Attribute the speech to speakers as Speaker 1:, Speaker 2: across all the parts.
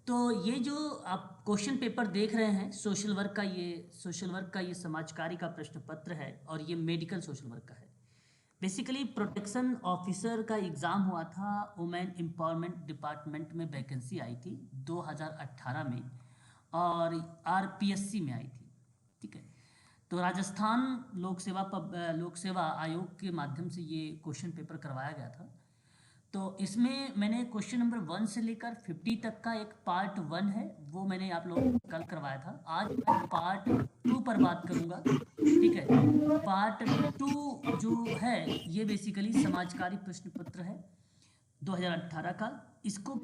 Speaker 1: तो ये जो आप क्वेश्चन पेपर देख रहे हैं सोशल वर्क का ये समाज कार्य का प्रश्न पत्र है और ये मेडिकल सोशल वर्क का है। बेसिकली प्रोटेक्शन ऑफिसर का एग्ज़ाम हुआ था, वुमेन एम्पावरमेंट डिपार्टमेंट में वैकेंसी आई थी 2018 में और आरपीएससी में आई थी। ठीक है, तो राजस्थान लोक सेवा आयोग के माध्यम से ये क्वेश्चन पेपर करवाया गया था। तो इसमें मैंने क्वेश्चन नंबर 1 से लेकर 50 तक का एक पार्ट 1 है, वो मैंने आप लोगों को कल करवाया था। आज मैं पार्ट 2 पर बात करूंगा। ठीक है, पार्ट 2 जो है ये बेसिकली समाजकारी प्रश्न पत्र है 2018 का। इसको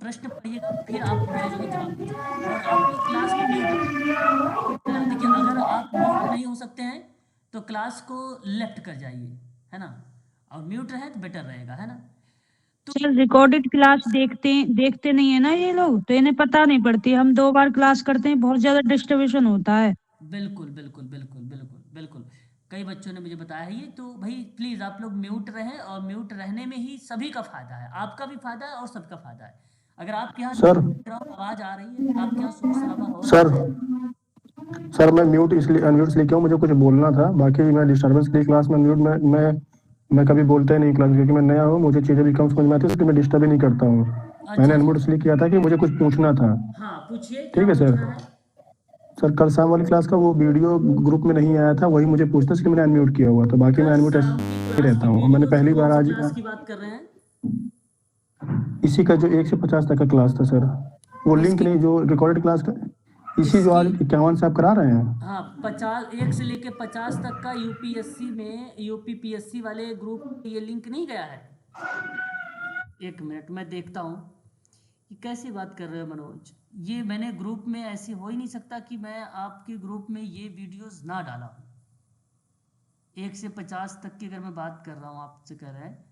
Speaker 1: प्रश्न पढ़िएगा, फिर आप मेरे जो है जवाब दीजिएगा और आप लोग क्लास में म्यूट रहिए, है ना। देखिए, अगर आप म्यूट नहीं हो सकते हैं तो क्लास को लेफ्ट कर जाइए, है ना, और म्यूट रहे तो बेटर रहेगा, है ना। तो
Speaker 2: सर रिकॉर्डेड क्लास देखते नहीं है ना ये लोग, तो इन्हें पता नहीं पड़ती। हम 2 बार क्लास करते हैं, बहुत ज्यादा डिस्टर्बेशन होता है।
Speaker 1: बिल्कुल बिल्कुल बिल्कुल बिल्कुल बिल्कुल, कई बच्चों ने मुझे बताया है ये। तो भाई प्लीज़ आप लोग म्यूट रहें, और म्यूट रहने में ही सभी का फ़ायदा है, आपका भी फ़ायदा है और सबका फ़ायदा है। अगर आपके यहाँ
Speaker 3: सर
Speaker 1: बैकग्राउंड आवाज़ आ रही है, आपके यहाँ शोर शराबा हो रहा
Speaker 3: सर
Speaker 1: है।
Speaker 3: सर मैं म्यूट इसलिए अनम्यूट इसलिए क्यों, मुझे कुछ बोलना था। बाकी मैं डिस्टर्बेंस के लिए क्लास में म्यूट मैं कभी बोलता ही नहीं क्लास में, क्योंकि मैं नया हूँ, मुझे चीज़ें भी कम समझ में आती है, इसलिए मैं डिस्टर्ब ही नहीं करता हूँ। मैंने
Speaker 1: अच्छा
Speaker 3: अनम्यूट
Speaker 1: अच्छा,
Speaker 3: इसलिए किया था कि मुझे कुछ पूछना था।
Speaker 1: हाँ पूछिए क्या
Speaker 3: ठीक है सर।
Speaker 1: पूछना है।
Speaker 3: सर कल शाम वाली क्लास का वो वीडियो ग्रुप में नहीं आया था, वही मुझे पूछना, इसलिए मैंने अनम्यूट किया हुआ था। बाकी मैं
Speaker 1: कल
Speaker 3: अनम्यूट ऐसे
Speaker 1: शाम की
Speaker 3: ही
Speaker 1: क्लास
Speaker 3: रहता
Speaker 1: की
Speaker 3: हूँ, और मैंने
Speaker 1: वीडियो
Speaker 3: पहली
Speaker 1: कौन
Speaker 3: बार
Speaker 1: सी
Speaker 3: आज
Speaker 1: क्लास की बात कर रहे हैं।
Speaker 3: इसी का जो 1 से 50 तक का क्लास था सर, वो लिंक
Speaker 1: किसकी
Speaker 3: नहीं, जो रिकॉर्डेड क्लास का, इसी जो
Speaker 1: किसकी।
Speaker 3: आज 51 से आप करा रहे हैं।
Speaker 1: हाँ, 1 से लेके 50 तक का यूपीएससी में यूपीपीएससी वाले ग्रुप में ये लिंक नहीं गया है। एक मिनट मैं देखता हूँ। ये कैसी बात कर रहे हो मनोज, ये मैंने ग्रुप में, ऐसे हो ही नहीं सकता कि मैं आपके ग्रुप में ये वीडियोस ना डाला हूँ। 1 से 50 तक की अगर मैं बात कर रहा हूँ, आपसे कह रहे हैं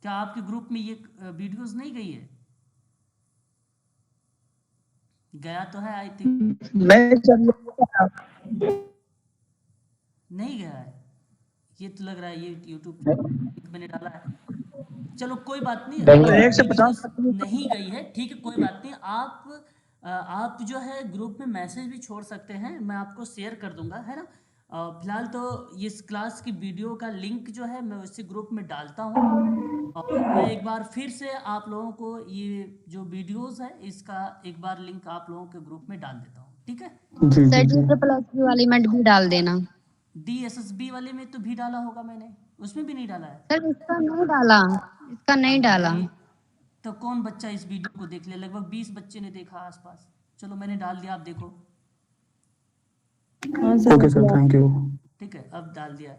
Speaker 1: क्या आपके ग्रुप में ये वीडियोस नहीं गई है। गया तो है आई थिंक।
Speaker 2: मैं
Speaker 1: नहीं गया है, ये तो लग रहा है ये यूट्यूब लिंक मैंने डाला है। चलो कोई बात नहीं, अगर
Speaker 2: एक से पचास
Speaker 1: वीडियोस नहीं गई है ठीक है, कोई बात नहीं। आप जो है ग्रुप में मैसेज भी छोड़ सकते हैं, मैं आपको शेयर कर दूंगा, है ना। फिलहाल तो इस क्लास की वीडियो का लिंक जो है मैं उसी ग्रुप में डालता हूँ, और मैं एक बार फिर से आप लोगों को ये जो वीडियोस है इसका एक बार लिंक आप लोगों के ग्रुप में डाल देता हूँ, ठीक है।
Speaker 3: जी
Speaker 4: सर
Speaker 3: जी
Speaker 4: जी
Speaker 3: जी।
Speaker 4: ट्रिपल एस वाली मेंट भी डाल देना।
Speaker 1: डीएसएसबी वाले में तो भी डाला होगा मैंने, उसमें भी नहीं डाला है।
Speaker 4: सर इसका नहीं डाला, इसका नहीं डाला।
Speaker 1: भाई तो कौन बच्चा इस वीडियो को देख ले, लगभग 20 बच्चे ने देखा आसपास। चलो मैंने डाल दिया, आप देखो।
Speaker 3: Okay sir, thank you.
Speaker 1: ठीक है, अब डाल दिया।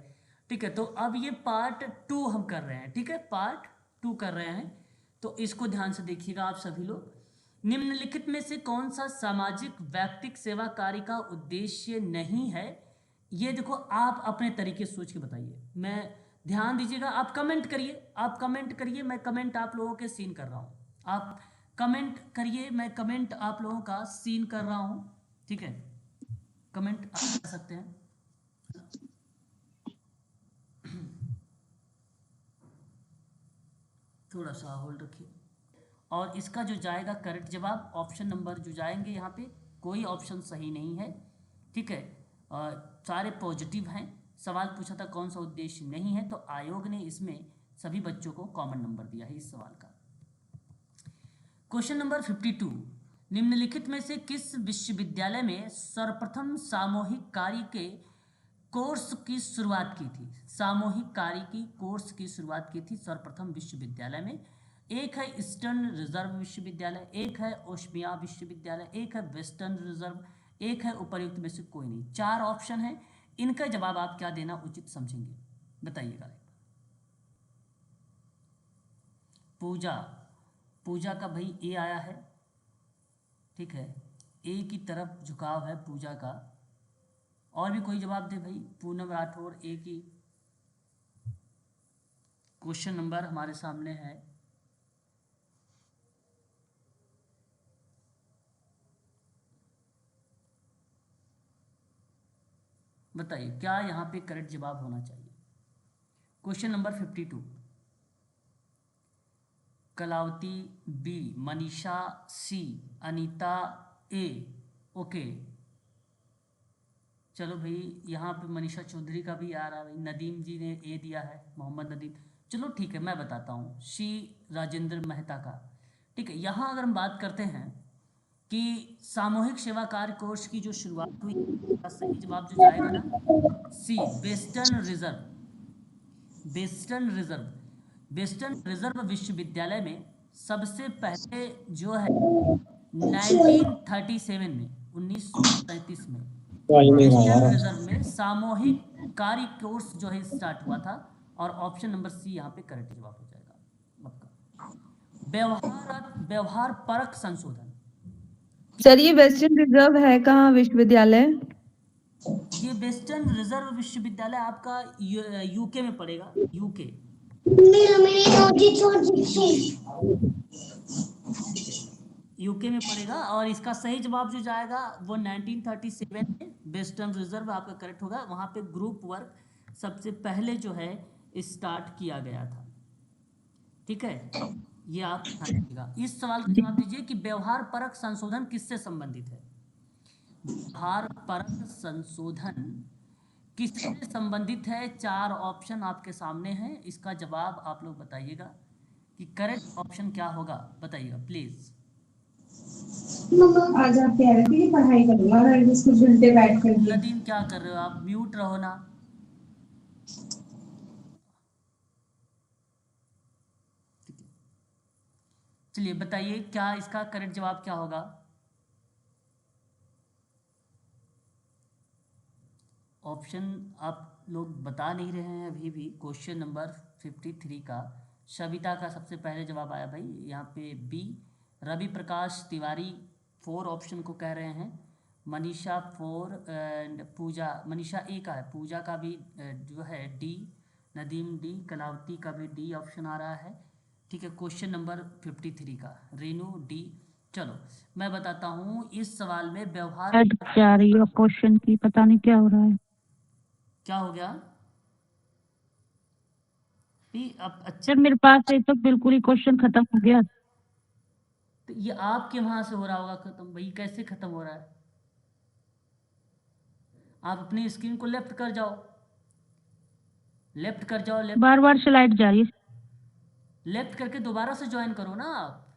Speaker 1: ठीक है, तो अब ये पार्ट 2 हम कर रहे हैं, ठीक है, पार्ट 2 कर रहे हैं। तो इसको ध्यान से देखिएगा आप सभी लोग। निम्नलिखित में से कौन सा सामाजिक व्यक्तिक सेवा कार्य का उद्देश्य नहीं है। ये देखो, आप अपने तरीके से सोच के बताइए। मैं ध्यान दीजिएगा, आप कमेंट करिए, आप कमेंट करिए, मैं कमेंट आप लोगों के सीन कर रहा हूँ। आप कमेंट करिए, मैं कमेंट आप लोगों का सीन कर रहा हूँ। ठीक है, कमेंट आप कर सकते हैं। थोड़ा सा होल्ड रखिए। और इसका जो जाएगा करेक्ट जवाब, ऑप्शन नंबर जो जाएंगे यहाँ पे, कोई ऑप्शन सही नहीं है। ठीक है, और सारे पॉजिटिव हैं। सवाल पूछा था कौन सा उद्देश्य नहीं है, तो आयोग ने इसमें सभी बच्चों को कॉमन नंबर दिया है इस सवाल का। क्वेश्चन नंबर 52, निम्नलिखित में से किस विश्वविद्यालय में सर्वप्रथम सामूहिक कार्य के कोर्स की शुरुआत की थी। सामूहिक कार्य की कोर्स की शुरुआत की थी सर्वप्रथम विश्वविद्यालय में। एक है ईस्टर्न रिजर्व विश्वविद्यालय, एक है ओस्मिया विश्वविद्यालय, एक है वेस्टर्न रिजर्व, एक है उपर्युक्त में से कोई नहीं। 4 ऑप्शन है, इनका जवाब आप क्या देना उचित समझेंगे, बताइएगा। पूजा, पूजा का भाई ए आया है। ठीक है, ए की तरफ झुकाव है पूजा का। और भी कोई जवाब दे भाई। पूनम राठौर ए की। क्वेश्चन नंबर हमारे सामने है। बताइए क्या यहाँ पे करेक्ट जवाब होना चाहिए। Question number 52, Kalavati B, Manisha C, Anita A. Okay, चलो भाई, यहाँ पे मनीषा चौधरी का भी आ रहा है भाई, नदीम जी ने ए दिया है, मोहम्मद नदीम। चलो ठीक है, मैं बताता हूँ, सी राजेंद्र मेहता का। ठीक है, यहाँ अगर हम बात करते हैं कि सामूहिक सेवा कार्य कोर्स की जो शुरुआत हुई, इसका सही जवाब जो जाएगा ना, C Western Reserve. Western Reserve, Western Reserve विश्वविद्यालय में सबसे पहले जो है 1937 में, 1937 में वेस्टर्न रिजर्व में सामूहिक कार्य कोर्स जो है स्टार्ट हुआ था। और ऑप्शन नंबर सी यहाँ पे करेक्ट जवाब हो जाएगा आपका। व्यवहार परक संशोधन,
Speaker 5: सर ये वेस्टर्न रिजर्व है कहाँ विश्वविद्यालय?
Speaker 1: ये वेस्टर्न रिजर्व विश्वविद्यालय आपका यूके में पड़ेगा, यूके। यूके में पड़ेगा। और इसका सही जवाब जो जाएगा वो 1937 में वेस्टर्न रिजर्व आपका करेक्ट होगा। वहाँ पे ग्रुप वर्क सबसे पहले जो है स्टार्ट किया गया था। ठीक है, ये आप ध्यान रखिएगा। इस सवाल का जवाब दीजिए कि व्यवहार परक संशोधन किससे संबंधित है। व्यवहार परक संशोधन किससे संबंधित है? 4 ऑप्शन आपके सामने हैं, इसका जवाब आप लोग बताइएगा कि करेक्ट ऑप्शन क्या होगा, बताइएगा प्लीज।
Speaker 6: आज आप कह रहे थे कि पढ़ाई करूंगा और इसको घंटे बैठ कर
Speaker 1: नदीम क्या कर रहे हो आप? म्यूट रहो ना। चलिए बताइए क्या इसका करेक्ट जवाब क्या होगा। ऑप्शन आप लोग बता नहीं रहे हैं अभी भी। क्वेश्चन नंबर 53 का सविता का सबसे पहले जवाब आया भाई, यहाँ पे बी। रवि प्रकाश तिवारी 4 ऑप्शन को कह रहे हैं। मनीषा 4 एंड पूजा, मनीषा ए का है, पूजा का भी जो है डी, नदीम डी, कलावती का भी डी ऑप्शन आ रहा है। ठीक है, क्वेश्चन नंबर 53 का रेनू डी। चलो मैं बताता हूँ, इस सवाल में व्यवहार
Speaker 2: जा रही है क्वेश्चन की, पता नहीं क्या हो रहा है।
Speaker 1: क्या हो गया अब? अच्छा,
Speaker 2: सर मेरे पास से तो बिल्कुल ही क्वेश्चन खत्म हो गया।
Speaker 1: तो ये आपके वहां से हो रहा होगा खत्म भाई, कैसे खत्म हो रहा है? आप अपनी स्क्रीन को लेफ्ट कर जाओ, लेफ्ट कर जाओ, लेफ्ट
Speaker 2: बार बार स्लाइड जा रही है।
Speaker 1: लेफ्ट करके दोबारा से ज्वाइन करो ना आप,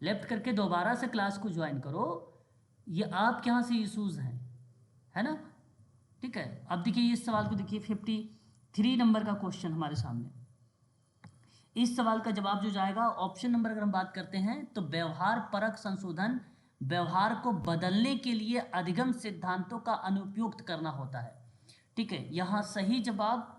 Speaker 1: लेफ्ट करके दोबारा से क्लास को ज्वाइन करो। ये आपके यहाँ से इश्यूज हैं, है ना? ठीक है, अब देखिए इस सवाल को देखिए, 53 नंबर का क्वेश्चन हमारे सामने। इस सवाल का जवाब जो जाएगा, ऑप्शन नंबर अगर हम बात करते हैं तो व्यवहार परक संशोधन व्यवहार को बदलने के लिए अधिगम सिद्धांतों का अनुपयुक्त करना होता है। ठीक है, यहाँ सही जवाब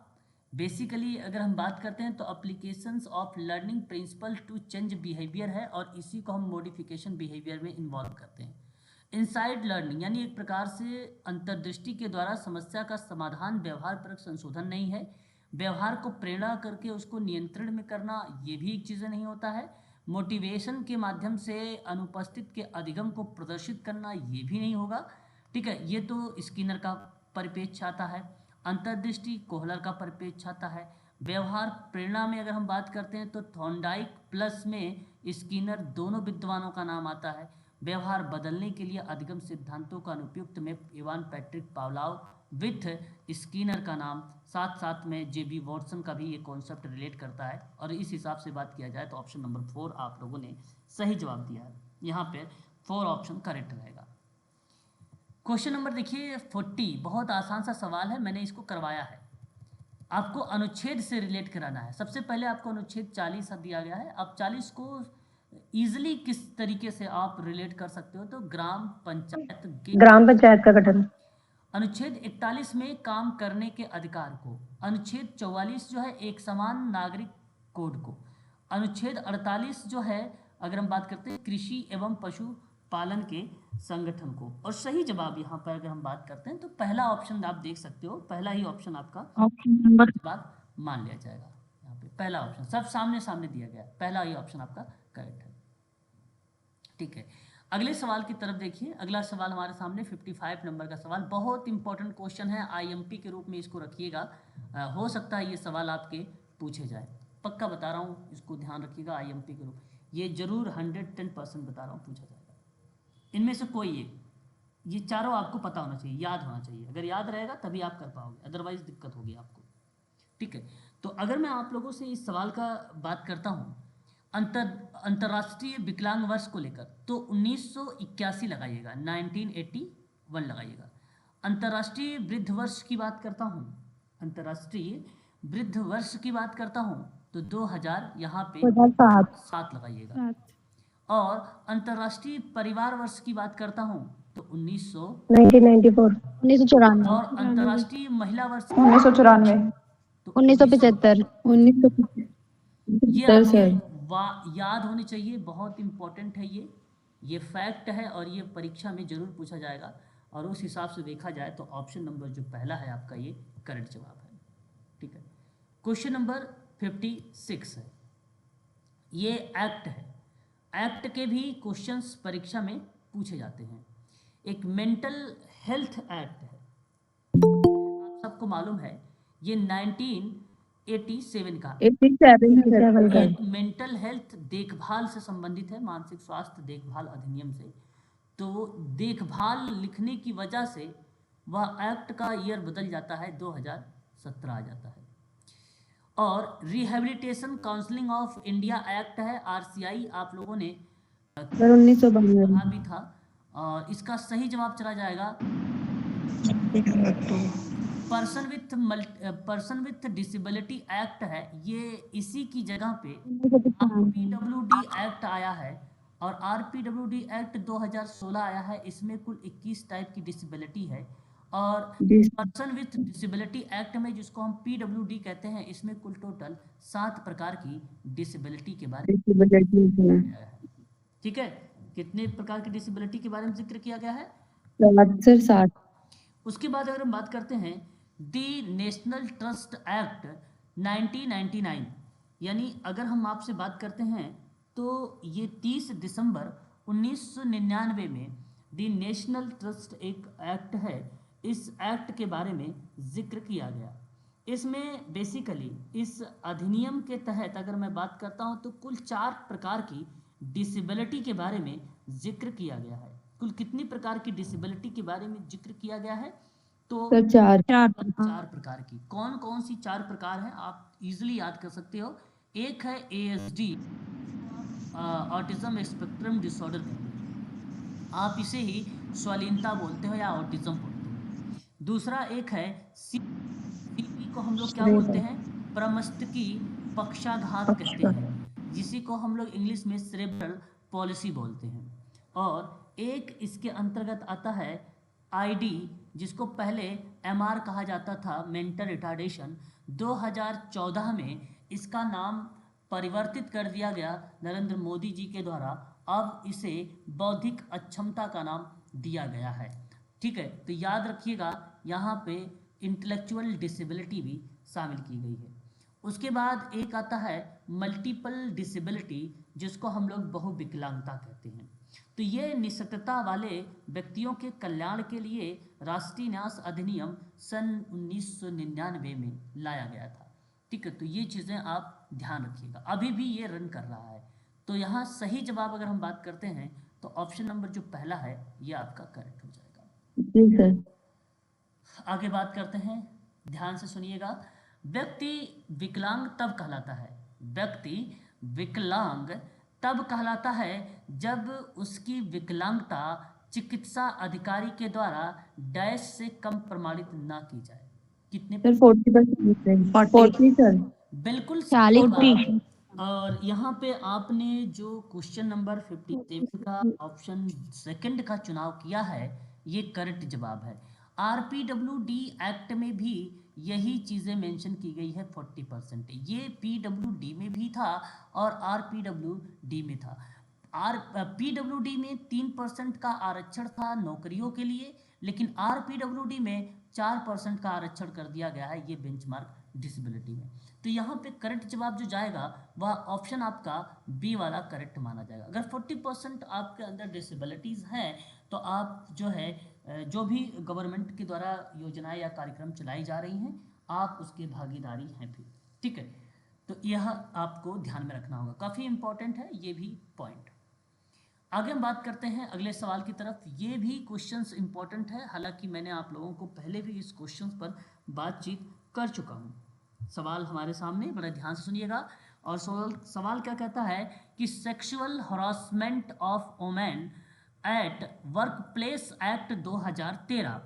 Speaker 1: बेसिकली अगर हम बात करते हैं तो applications of learning principle to change behaviour है, और इसी को हम मॉडिफिकेशन बिहेवियर में इन्वॉल्व करते हैं। इनसाइड लर्निंग यानी एक प्रकार से अंतर्दृष्टि के द्वारा समस्या का समाधान व्यवहार परक संशोधन नहीं है। व्यवहार को प्रेरणा करके उसको नियंत्रण में करना, ये भी एक चीज़ नहीं होता है। मोटिवेशन के माध्यम से अनुपस्थित के अधिगम को प्रदर्शित करना, ये भी नहीं होगा। ठीक है, ये तो स्किनर का परिपेक्ष आता है। अंतर्दृष्टि कोहलर का परिपेक्ष आता है। व्यवहार प्रेरणा में अगर हम बात करते हैं तो थॉर्नडाइक प्लस में स्किनर, दोनों विद्वानों का नाम आता है। व्यवहार बदलने के लिए अधिगम सिद्धांतों का अनुपयुक्त में Ivan Patrick Pavlov with Skinner का नाम, साथ साथ में जेबी वॉटसन का भी ये कॉन्सेप्ट रिलेट करता है। और इस हिसाब से बात किया जाए तो ऑप्शन नंबर 4 आप लोगों ने सही जवाब दिया है। यहाँ पे 4 ऑप्शन करेक्ट रहेगा। क्वेश्चन नंबर देखिए 40, बहुत आसान सा सवाल है, मैंने इसको करवाया है। आपको अनुच्छेद से रिलेट कराना है। सबसे पहले आपको अनुच्छेद 40 दिया गया है। अब 40 को ईजिली किस तरीके से आप रिलेट कर सकते हो, तो ग्राम पंचायत
Speaker 5: का गठन।
Speaker 1: अनुच्छेद 41 में काम करने के अधिकार को, अनुच्छेद 44 जो है एक समान नागरिक कोड को, अनुच्छेद 48 जो है अगर हम बात करते हैं कृषि एवं पशुपालन के संगठन को। और सही जवाब यहाँ पर अगर हम बात करते हैं तो पहला ऑप्शन आप देख सकते हो, पहला ही ऑप्शन आपका
Speaker 2: ऑप्शन नंबर
Speaker 1: जवाब मान लिया जाएगा। यहाँ पे पहला ऑप्शन सब सामने सामने दिया गया, पहला ही ऑप्शन आपका करेक्ट है। ठीक है, अगले सवाल की तरफ देखिए। अगला सवाल हमारे सामने 55 नंबर का सवाल, बहुत इंपॉर्टेंट क्वेश्चन है, आईएमपी के रूप में इसको रखिएगा। हो सकता है ये सवाल आपके पूछे जाए। पक्का बता रहा हूँ, इसको ध्यान रखिएगा। IMP के रूप ये जरूर 110% बता रहा हूँ, पूछा जाएगा। इनमें से कोई एक, ये चारों आपको पता होना चाहिए, याद होना चाहिए। अगर याद रहेगा तभी आप कर पाओगे, अदरवाइज दिक्कत होगी आपको। ठीक है, तो अगर मैं आप लोगों से इस सवाल का बात करता हूँ अंतर्राष्ट्रीय विकलांग वर्ष को लेकर, तो 1981 लगाइएगा, 1981 लगाइएगा। अंतर्राष्ट्रीय वृद्ध वर्ष की बात करता हूँ, अंतर्राष्ट्रीय वृद्ध वर्ष की बात करता हूँ तो 2000 यहाँ पे 7 लगाइएगा। और अंतर्राष्ट्रीय परिवार वर्ष की बात करता हूँ तो
Speaker 4: 1994
Speaker 1: और अंतर्राष्ट्रीय महिला वर्ष
Speaker 5: 1994
Speaker 1: तो
Speaker 4: 1975
Speaker 1: ये आपके याद होने चाहिए, बहुत इंपॉर्टेंट है ये फैक्ट है और ये परीक्षा में जरूर पूछा जाएगा। और उस हिसाब से देखा जाए तो ऑप्शन नंबर जो पहला है आपका ये करेक्ट जवाब है। ठीक है, क्वेश्चन नंबर 56 है, ये एक्ट है। एक्ट के भी क्वेश्चंस परीक्षा में पूछे जाते हैं। एक मेंटल हेल्थ एक्ट है, आप सबको मालूम है, ये 1987 का
Speaker 5: 87
Speaker 1: एक मेंटल हेल्थ देखभाल से संबंधित है, मानसिक स्वास्थ्य देखभाल अधिनियम से। तो देखभाल लिखने की वजह से वह एक्ट का ईयर बदल जाता है, 2017 आ जाता है। और rehabilitation counselling of India act है, RCI, आप लोगों ने
Speaker 5: 1992
Speaker 1: पढ़ा भी था। और इसका सही जवाब चला जाएगा पर्सन विथ डिसेबिलिटी एक्ट है, ये इसी की जगह पे RPWD एक्ट आया है। और RPWD एक्ट 2016 आया है, इसमें कुल 21 टाइप की डिसेबिलिटी है। और पर्सन विथ डिसेबिलिटी एक्ट में, जिसको हम PWD कहते हैं, इसमें कुल टोटल 7 प्रकार की डिसेबिलिटी के बारे में। ठीक है, कितने प्रकार की डिसेबिलिटी के बारे में जिक्र किया गया है?
Speaker 5: 60।
Speaker 1: उसके बाद अगर हम बात करते हैं दी नेशनल ट्रस्ट एक्ट 1999, यानी अगर हम आपसे बात करते हैं तो ये 30 दिसंबर 1999 में दी नेशनल ट्रस्ट एक एक्ट है, इस एक्ट के बारे में जिक्र किया गया। इसमें बेसिकली इस अधिनियम के तहत अगर मैं बात करता हूं तो कुल 4 प्रकार की डिसेबिलिटी के बारे में जिक्र किया गया है। कुल कितनी प्रकार की डिसेबिलिटी के बारे में जिक्र किया गया है? तो
Speaker 5: 4
Speaker 1: 4 प्रकार की। कौन कौन सी 4 प्रकार हैं, आप इजीली याद कर सकते हो। एक है ASD, ऑटिज्म स्पेक्ट्रम डिसऑर्डर कहते हैं, आप इसे ही स्वालीनता बोलते हो या ऑटिज्म बोलते हो। दूसरा एक है CP को हम लोग क्या बोलते हैं? प्रमस्तिष्की पक्षाघात कहते हैं, जिसी को हम लोग इंग्लिश में सेरेब्रल पॉलिसी बोलते हैं। और एक इसके अंतर्गत आता है ID, जिसको पहले MR कहा जाता था, मेंटल रिटार्डेशन। 2014 में इसका नाम परिवर्तित कर दिया गया नरेंद्र मोदी जी के द्वारा, अब इसे बौद्धिक अक्षमता का नाम दिया गया है। ठीक है, तो याद रखिएगा यहाँ पे इंटेलेक्चुअल डिसेबिलिटी भी शामिल की गई है। उसके बाद एक आता है मल्टीपल डिसेबिलिटी, जिसको हम लोग बहुविकलांगता कहते हैं। तो ये निःशक्तता वाले व्यक्तियों के कल्याण के लिए राष्ट्रीय न्यास अधिनियम सन 1999 में लाया गया था। ठीक है, तो ये चीज़ें आप ध्यान रखिएगा, अभी भी ये रन कर रहा है। तो यहाँ सही जवाब अगर हम बात करते हैं तो ऑप्शन नंबर जो पहला है ये आपका करेक्ट हो जाएगा।
Speaker 5: जी सर।
Speaker 1: आगे बात करते हैं, ध्यान से सुनिएगा। व्यक्ति विकलांग तब कहलाता है, व्यक्ति विकलांग तब कहलाता है जब उसकी विकलांगता चिकित्सा अधिकारी के द्वारा डैश से कम प्रमाणित ना की जाए। कितने?
Speaker 5: सर 40%। 40 सर।
Speaker 1: बिल्कुल
Speaker 4: 40।
Speaker 1: और यहाँ पे आपने जो क्वेश्चन नंबर 57 का ऑप्शन सेकंड का चुनाव किया है, ये करेक्ट जवाब है। RPWD एक्ट में भी यही चीज़ें मेंशन की गई है, 40%। ये PWD में भी था और RPWD में था। PWD में 3% का आरक्षण था नौकरियों के लिए, लेकिन RPWD में 4% का आरक्षण कर दिया गया है, ये बेंचमार्क डिसेबिलिटी में। तो यहाँ पे करेक्ट जवाब जो जाएगा वह ऑप्शन आपका बी वाला करेक्ट माना जाएगा। अगर 40% आपके अंदर डिसेबिलिटीज़ हैं तो आप जो है जो भी गवर्नमेंट के द्वारा योजनाएं या कार्यक्रम चलाई जा रही हैं, आप उसके भागीदारी हैं फिर। ठीक है, तो यह आपको ध्यान में रखना होगा, काफ़ी इंपॉर्टेंट है ये भी पॉइंट। आगे हम बात करते हैं अगले सवाल की तरफ। ये भी क्वेश्चंस इंपॉर्टेंट है, हालांकि मैंने आप लोगों को पहले भी इस क्वेश्चंस पर बातचीत कर चुका हूँ। सवाल हमारे सामने, बड़ा ध्यान से सुनिएगा। और सवाल क्या कहता है कि sexual harassment of women at work place act 2013,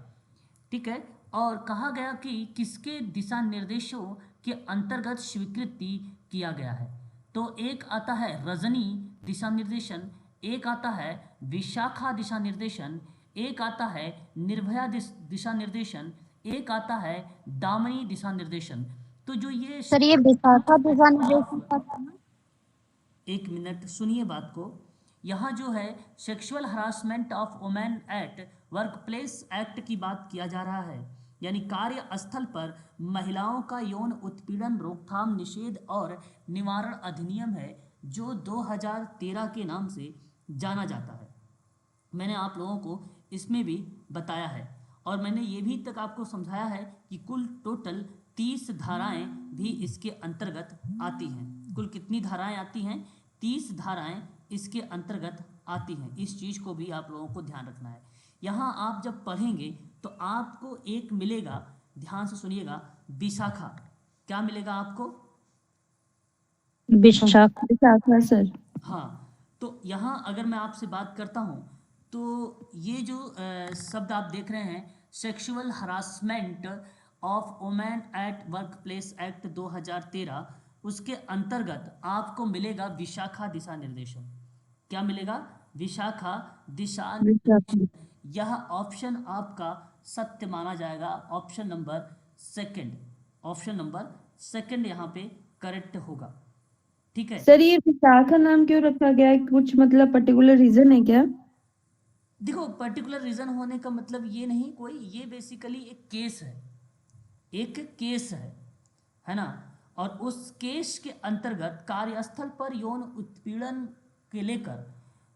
Speaker 1: ठीक है, और कहा गया कि किसके दिशा निर्देशों के अंतर्गत स्वीकृति किया गया है। तो एक आता है रजनी दिशा निर्देशन, एक आता है विशाखा दिशा निर्देशन, एक आता है निर्भया दिशा निर्देशन, एक आता है दामिनी दिशा निर्देशन। तो जो ये
Speaker 4: सर ये विशाखा दिशा निर्देशन का था ना?
Speaker 1: एक मिनट सुनिए बात को। यहाँ जो है sexual harassment of women at work place act की बात किया जा रहा है, यानी कार्यस्थल पर महिलाओं का यौन उत्पीड़न रोकथाम निषेध और निवारण अधिनियम है, जो 2013 के नाम से जाना जाता है। मैंने आप लोगों को इसमें भी बताया है, और मैंने ये भी तक आपको समझाया है कि कुल टोटल 30 धाराएं भी इसके अंतर्गत आती हैं। कुल कितनी धाराएं आती हैं? 30 धाराएं इसके अंतर्गत आती हैं। इस चीज़ को भी आप लोगों को ध्यान रखना है। यहाँ आप जब पढ़ेंगे तो आपको एक मिलेगा, ध्यान से सुनिएगा, विशाखा। क्या मिलेगा आपको?
Speaker 5: विशाखा सर।
Speaker 1: हाँ, तो यहाँ अगर मैं आपसे बात करता हूँ तो ये जो शब्द आप देख रहे हैं, sexual harassment of women at work place act 2013, उसके अंतर्गत आपको मिलेगा विशाखा दिशा निर्देशन। क्या मिलेगा? विशाखा दिशा निर्देशन। यह ऑप्शन आपका सत्य माना जाएगा, option number second, option number second यहाँ पे करेक्ट होगा, ठीक है।
Speaker 5: सर ये विशाखा नाम क्यों रखा गया है? कुछ मतलब पर्टिकुलर रीजन है क्या?
Speaker 1: देखो, पर्टिकुलर रीजन होने का मतलब ये नहीं कोई, ये बेसिकली एक केस है, एक केस है ना। और उस केस के अंतर्गत कार्यस्थल पर यौन उत्पीड़न के लेकर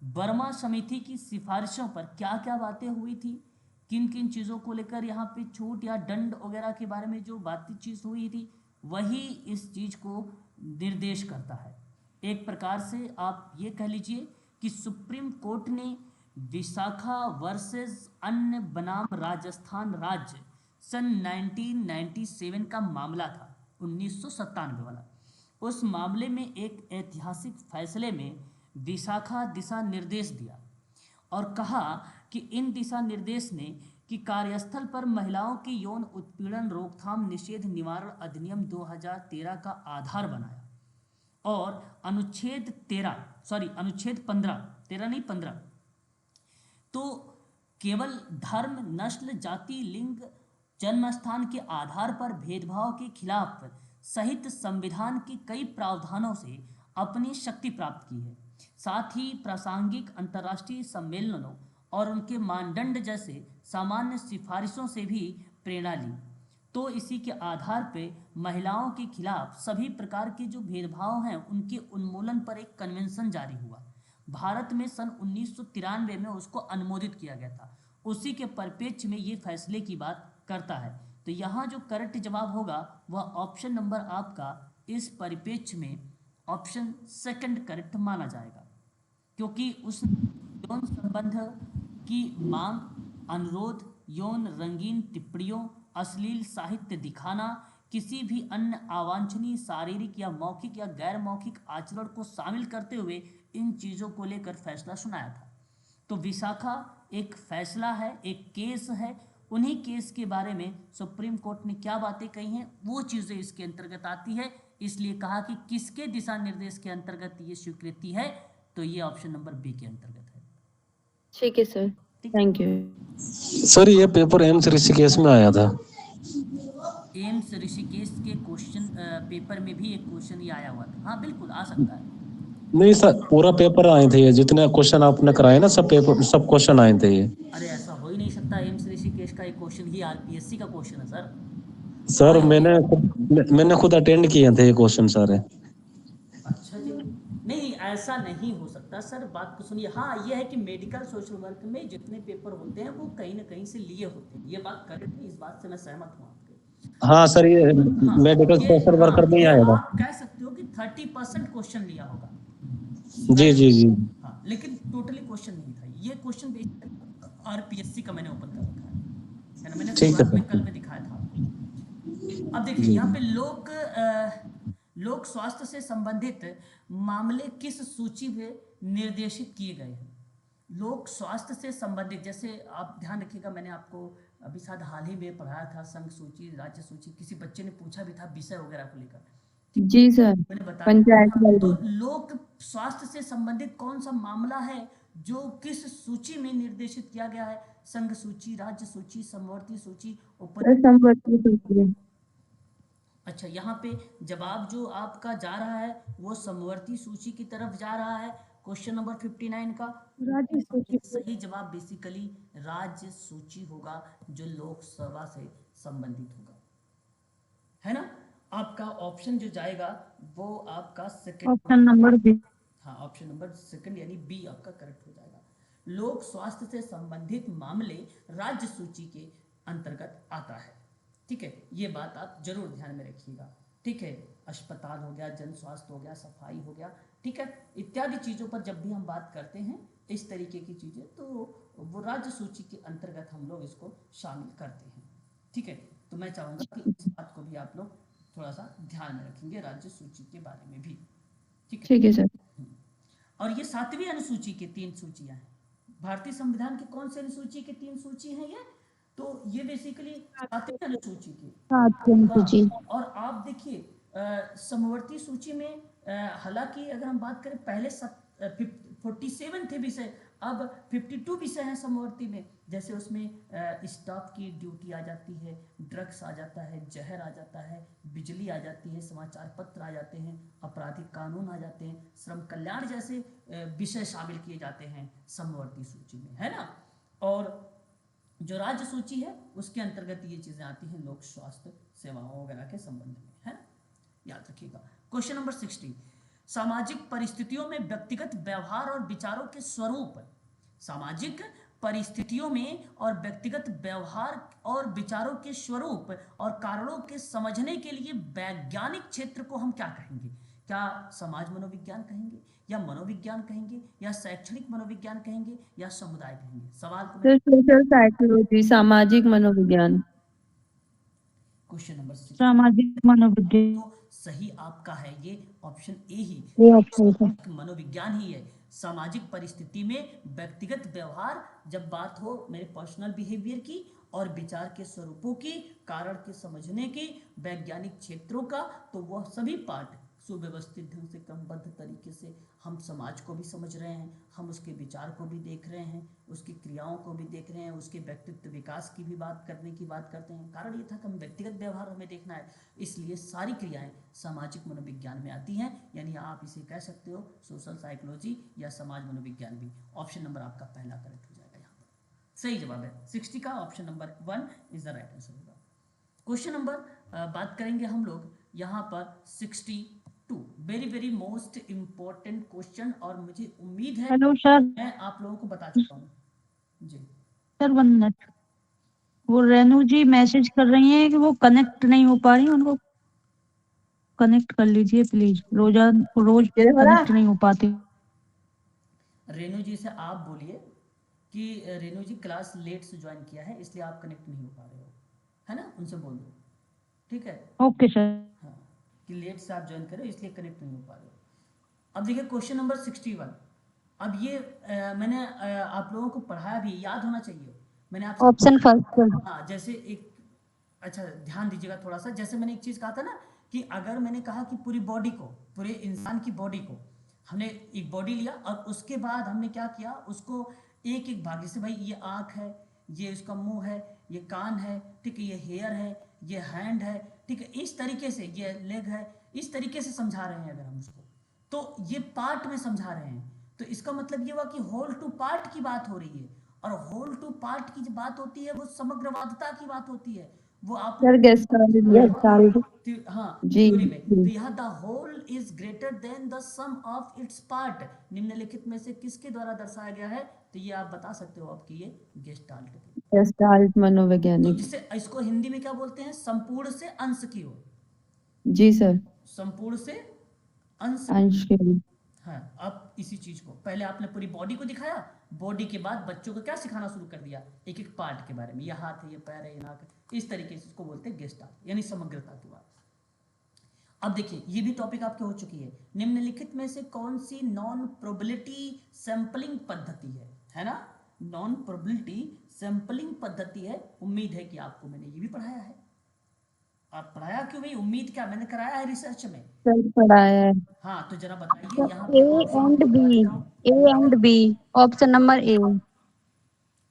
Speaker 1: वर्मा समिति की सिफारिशों पर क्या क्या बातें हुई थी, किन किन चीज़ों को लेकर यहाँ पे छूट या दंड वगैरह के बारे में जो बातचीत हुई थी, वही इस चीज़ को निर्देश करता है। एक प्रकार से आप ये कह लीजिए कि सुप्रीम कोर्ट ने विशाखा वर्सेस अन्य बनाम राजस्थान राज्य सन 1997 का मामला था, 1997 वाला। उस मामले में एक ऐतिहासिक फैसले में विशाखा दिशा निर्देश दिया और कहा कि इन दिशा निर्देश ने कि कार्यस्थल पर महिलाओं की यौन उत्पीड़न रोकथाम निषेध निवारण अधिनियम 2013 का आधार बनाया और अनुच्छेद 15 तो केवल धर्म, नस्ल, जाति, लिंग, जन्मस्थान के आधार पर भेदभाव के खिलाफ सहित संविधान के कई प्रावधानों से अपनी शक्ति प्राप्त की है। साथ ही प्रासंगिक अंतर्राष्ट्रीय सम्मेलनों और उनके मानदंड जैसे सामान्य सिफारिशों से भी प्रेरणा ली। तो इसी के आधार पे महिलाओं के खिलाफ सभी प्रकार के जो भेदभाव हैं उनके उन्मूलन पर एक कन्वेंशन जारी हुआ। भारत में सन 1993 में उसको अनुमोदित किया गया था। उसी के परिप्रेक्ष्य में ये फैसले की बात करता है। तो यहाँ जो करेक्ट जवाब होगा वह ऑप्शन नंबर आपका इस परिप्रेक्ष्य में ऑप्शन सेकंड करेक्ट माना जाएगा, क्योंकि उस यौन संबंध की मांग, अनुरोध, यौन रंगीन टिप्पणियों, अश्लील साहित्य दिखाना, किसी भी अन्य अवांछनीय शारीरिक या मौखिक या गैर मौखिक आचरण को शामिल करते हुए इन चीज़ों को लेकर फैसला सुनाया था। तो विशाखा एक फैसला है, एक केस है। उन्हीं केस के बारे में सुप्रीम कोर्ट ने क्या बातें कही हैं वो चीज़ें इसके अंतर्गत आती है। इसलिए कहा कि किसके दिशा निर्देश के अंतर्गत ये स्वीकृति है, तो ये ऑप्शन नंबर बी के अंतर्गत है।
Speaker 5: ठीक है सर, थैंक यू।
Speaker 7: सर ये पेपर एम्स ऋषिकेश में आया था।
Speaker 1: एम्स ऋषिकेश के क्वेश्चन पेपर में भी एक क्वेश्चन ये आया हुआ था। हाँ बिल्कुल आ सकता है।
Speaker 7: नहीं सर, पूरा पेपर आए थे ये, जितने क्वेश्चन आपने कराए ना सब पेपर, सब क्वेश्चन आए थे ये।
Speaker 1: अरे ऐसा हो ही नहीं सकता, एम्स ऋषिकेश का एक क्वेश्चन ही आरपीएससी का क्वेश्चन है सर।
Speaker 7: सर मैंने खुद अटेंड किए थे ये क्वेश्चन सारे।
Speaker 1: अच्छा जी, नहीं ऐसा नहीं हो सकता सर, बात को सुनिए। हाँ ये है कि मेडिकल सोशल वर्क में जितने पेपर होते हैं वो कहीं ना कहीं से लिए होते हैं, ये बात करेक्ट है, इस बात से मैं सहमत हूँ आपके।
Speaker 7: हाँ सर, ये मेडिकल सोशल वर्कर नहीं आएगा।
Speaker 1: आप कह सकते हो कि 30% क्वेश्चन लिया होगा।
Speaker 7: जी जी जी।
Speaker 1: हाँ, लेकिन टोटली क्वेश्चन नहीं था ये क्वेश्चन बेस्ड आरपीएससी का मैंने ओपन कर रखा है ना, मैंने
Speaker 7: ठीक है
Speaker 1: शुरुआत में
Speaker 7: सर।
Speaker 1: कल में दिखाया था आपको। अब देखिए
Speaker 7: जी
Speaker 1: यहाँ पे लोक स्वास्थ्य से संबंधित मामले किस सूची में निर्देशित किए गए हैं। लोक स्वास्थ्य से संबंधित, जैसे आप ध्यान रखिएगा, मैंने आपको अभी शायद हाल ही में पढ़ाया था संघ सूची, राज्य सूची, किसी बच्चे ने पूछा भी था विषय वगैरह को लेकर,
Speaker 5: जी सर,
Speaker 1: मैंने बताया।
Speaker 5: पंचायत
Speaker 1: तो
Speaker 5: वाली।
Speaker 1: लोक स्वास्थ्य से संबंधित कौन सा मामला है जो किस सूची में निर्देशित किया गया है? संघ सूची, राज्य सूची, समवर्ती सूची,
Speaker 5: सर संपत्ति सूची।
Speaker 1: अच्छा, यहाँ पे जवाब जो आपका जा रहा है वो समवर्ती सूची की तरफ जा रहा है। क्वेश्चन नंबर 59 का
Speaker 2: राज्य सूची।
Speaker 1: सही जवाब बेसिकली राज्य सूची होगा, जो लोकसभा से संबंधित होगा, है ना। आपका ऑप्शन जो जाएगा वो आपका सेकंड,
Speaker 2: ऑप्शन नंबर बी।
Speaker 1: हाँ, ऑप्शन नंबर सेकंड यानी बी आपका करेक्ट हो जाएगा। लोक स्वास्थ्य से संबंधित मामले राज्य सूची के अंतर्गत आता है। ठीक है, ये बात आप जरूर ध्यान में रखिएगा। ठीक है, अस्पताल हो गया, जन स्वास्थ्य हो गया, सफाई हो गया, ठीक है, इत्यादि चीज़ों पर जब भी हम बात करते हैं इस तरीके की चीज़ें, तो वो राज्य सूची के अंतर्गत हम लोग इसको शामिल करते हैं। ठीक है, तो मैं चाहूँगा कि इस बात को भी आप लोग थोड़ा सा ध्यान में रखेंगे, राज्य सूची के बारे में भी।
Speaker 5: ठीक है सर।
Speaker 1: और ये 7वीं अनुसूची की 3 सूचियां हैं। भारतीय संविधान की कौन सी अनुसूची की 3 सूची हैं ये? तो ये बेसिकली 7वीं अनुसूची की।
Speaker 4: सूची।
Speaker 1: हाँ, और आप देखिए समवर्ती सूची में हालांकि अगर हम बात करें पहले 47 थे विषय, अब 52 विषय हैं समवर्ती में। जैसे उसमें स्टाफ की ड्यूटी आ जाती है, ड्रग्स आ जाता है, जहर आ जाता है, बिजली आ जाती है, समाचार पत्र आ जाते हैं, आपराधिक कानून आ जाते हैं, श्रम कल्याण जैसे विषय शामिल किए जाते हैं समवर्ती सूची में, है ना। और जो राज्य सूची है उसके अंतर्गत ये चीजें आती हैं लोक स्वास्थ्य सेवाओं वगैरह के संबंध में, है ना, याद रखिएगा। क्वेश्चन नंबर 60, सामाजिक परिस्थितियों में व्यक्तिगत व्यवहार और विचारों के स्वरूप। सामाजिक परिस्थितियों में और व्यक्तिगत व्यवहार और विचारों के स्वरूप और कारणों के समझने के लिए वैज्ञानिक क्षेत्र को हम क्या कहेंगे? क्या समाज मनोविज्ञान कहेंगे, या मनोविज्ञान कहेंगे, या शैक्षणिक मनोविज्ञान कहेंगे, या समुदाय कहेंगे? सवाल को
Speaker 5: सर सोशल साइकोलॉजी, सामाजिक मनोविज्ञान।
Speaker 1: क्वेश्चन नंबर 60,
Speaker 2: सामाजिक मनोविज्ञान।
Speaker 1: तो सही आपका है ये ऑप्शन ए ही,
Speaker 4: ये ऑप्शन है।
Speaker 1: मनोविज्ञान ही है। सामाजिक परिस्थिति में व्यक्तिगत व्यवहार, जब बात हो मेरे पर्सनल बिहेवियर की और विचार के स्वरूपों की, कारण के समझने की, वैज्ञानिक क्षेत्रों का, तो वह सभी पार्ट सुव्यवस्थित ढंग से क्रमबद्ध तरीके से हम समाज को भी समझ रहे हैं, हम उसके विचार को भी देख रहे हैं, उसकी क्रियाओं को भी देख रहे हैं, उसके व्यक्तित्व विकास की भी बात करते हैं। कारण ये था कि हम व्यक्तिगत व्यवहार हमें देखना है, इसलिए सारी क्रियाएं सामाजिक मनोविज्ञान में आती हैं, यानी आप इसे कह सकते हो सोशल साइकोलॉजी या समाज मनोविज्ञान भी। ऑप्शन नंबर आपका पहला करेक्ट हो जाएगा, यहाँ पर सही जवाब है 60 का, option number 1 is the right answer होगा। क्वेश्चन नंबर बात करेंगे हम लोग यहाँ पर 62, वेरी मोस्ट इम्पोर्टेंट क्वेश्चन, और मुझे उम्मीद है
Speaker 2: हेलो सर।
Speaker 1: मैं आप लोगों को बता चुका हूँ जी।
Speaker 2: सर 1 मिनट, वो रेनू जी मैसेज कर रही हैं कि वो कनेक्ट नहीं हो पा रही, उनको कनेक्ट कर लीजिए प्लीज। रोज कनेक्ट नहीं हो पाती।
Speaker 1: रेनू जी से आप बोलिए कि रेनू जी क्लास लेट से ज्वाइन किया है, इसलिए आप कनेक्ट नहीं हो पा रहे हो, है ना, उनसे बोल दो, ठीक है।
Speaker 2: Okay sir.
Speaker 1: हाँ, कि लेट से आप ज्वाइन करो इसलिए कनेक्ट नहीं हो पा रहे हो। अब देखिए क्वेश्चन नंबर 61, अब ये मैंने आप लोगों को पढ़ाया भी, याद होना चाहिए। मैंने आपसे
Speaker 4: ऑप्शन फर्स्ट।
Speaker 1: हाँ, जैसे एक, अच्छा ध्यान दीजिएगा थोड़ा सा, जैसे मैंने एक चीज कहा था ना कि अगर मैंने कहा कि पूरी बॉडी को, पूरे इंसान की बॉडी को हमने एक बॉडी लिया और उसके बाद हमने क्या किया, उसको एक एक भाग, जैसे भाई ये आंख है, ये उसका मुंह है, ये कान है, ठीक है, ये हेयर है, ये हैंड है, ठीक है, इस तरीके से ये लेग है, इस तरीके से समझा रहे हैं अगर हम उसको, तो ये पार्ट में समझा रहे हैं, तो इसका मतलब ये हुआ कि होल टू पार्ट की बात हो रही है, और होल टू पार्ट की जो बात होती है वो समग्रवादता की बात होती है, वो आप
Speaker 5: सर गेस्टाल्ट।
Speaker 1: हाँ
Speaker 5: जी
Speaker 1: थ्योरी में, तो
Speaker 5: जी।
Speaker 1: यहाँ the whole is greater than the sum of its part निम्नलिखित में से किसके द्वारा दर्शाया गया है? तो ये आप बता सकते हो आपकी ये गेस्टाल्ट है।
Speaker 5: गेस्टाल्ट
Speaker 1: तो
Speaker 5: मनोवैज्ञानिक।
Speaker 1: जिसे इसको हिंदी में क्या बोलते हैं? संपूर्ण से अंश की ओर।
Speaker 5: जी सर।
Speaker 1: संपूर्ण से अंश
Speaker 2: अंश के लिए।
Speaker 1: हाँ, अब इसी चीज को पहले आपने पूरी बॉडी को दिखाया, बॉडी के बाद बच्चों को क्या सिखाना शुरू कर दिया, एक एक पार्ट के बारे में, ये हाथ है, ये पैर है, ये नाक है, इस तरीके से इसको बोलते हैं गेस्टाल्ट यानी समग्रता की बात। अब देखिए ये भी टॉपिक आपके हो चुकी है, निम्नलिखित में से कौन सी नॉन प्रोबेबिलिटी सैंपलिंग पद्धति है ना, नॉन प्रोबेबिलिटी सैंपलिंग पद्धति है। उम्मीद है कि आपको मैंने ये भी पढ़ाया है। आप पढ़ाया क्यों भाई, उम्मीद क्या, मैंने कराया है रिसर्च में।
Speaker 2: सर पढ़ाया है।
Speaker 1: हाँ तो जरा बताइए यहाँ
Speaker 4: ए
Speaker 1: पे कौन सी
Speaker 4: एंड
Speaker 1: बता
Speaker 4: बी,
Speaker 1: देता हूँ।
Speaker 4: A and B, option number A.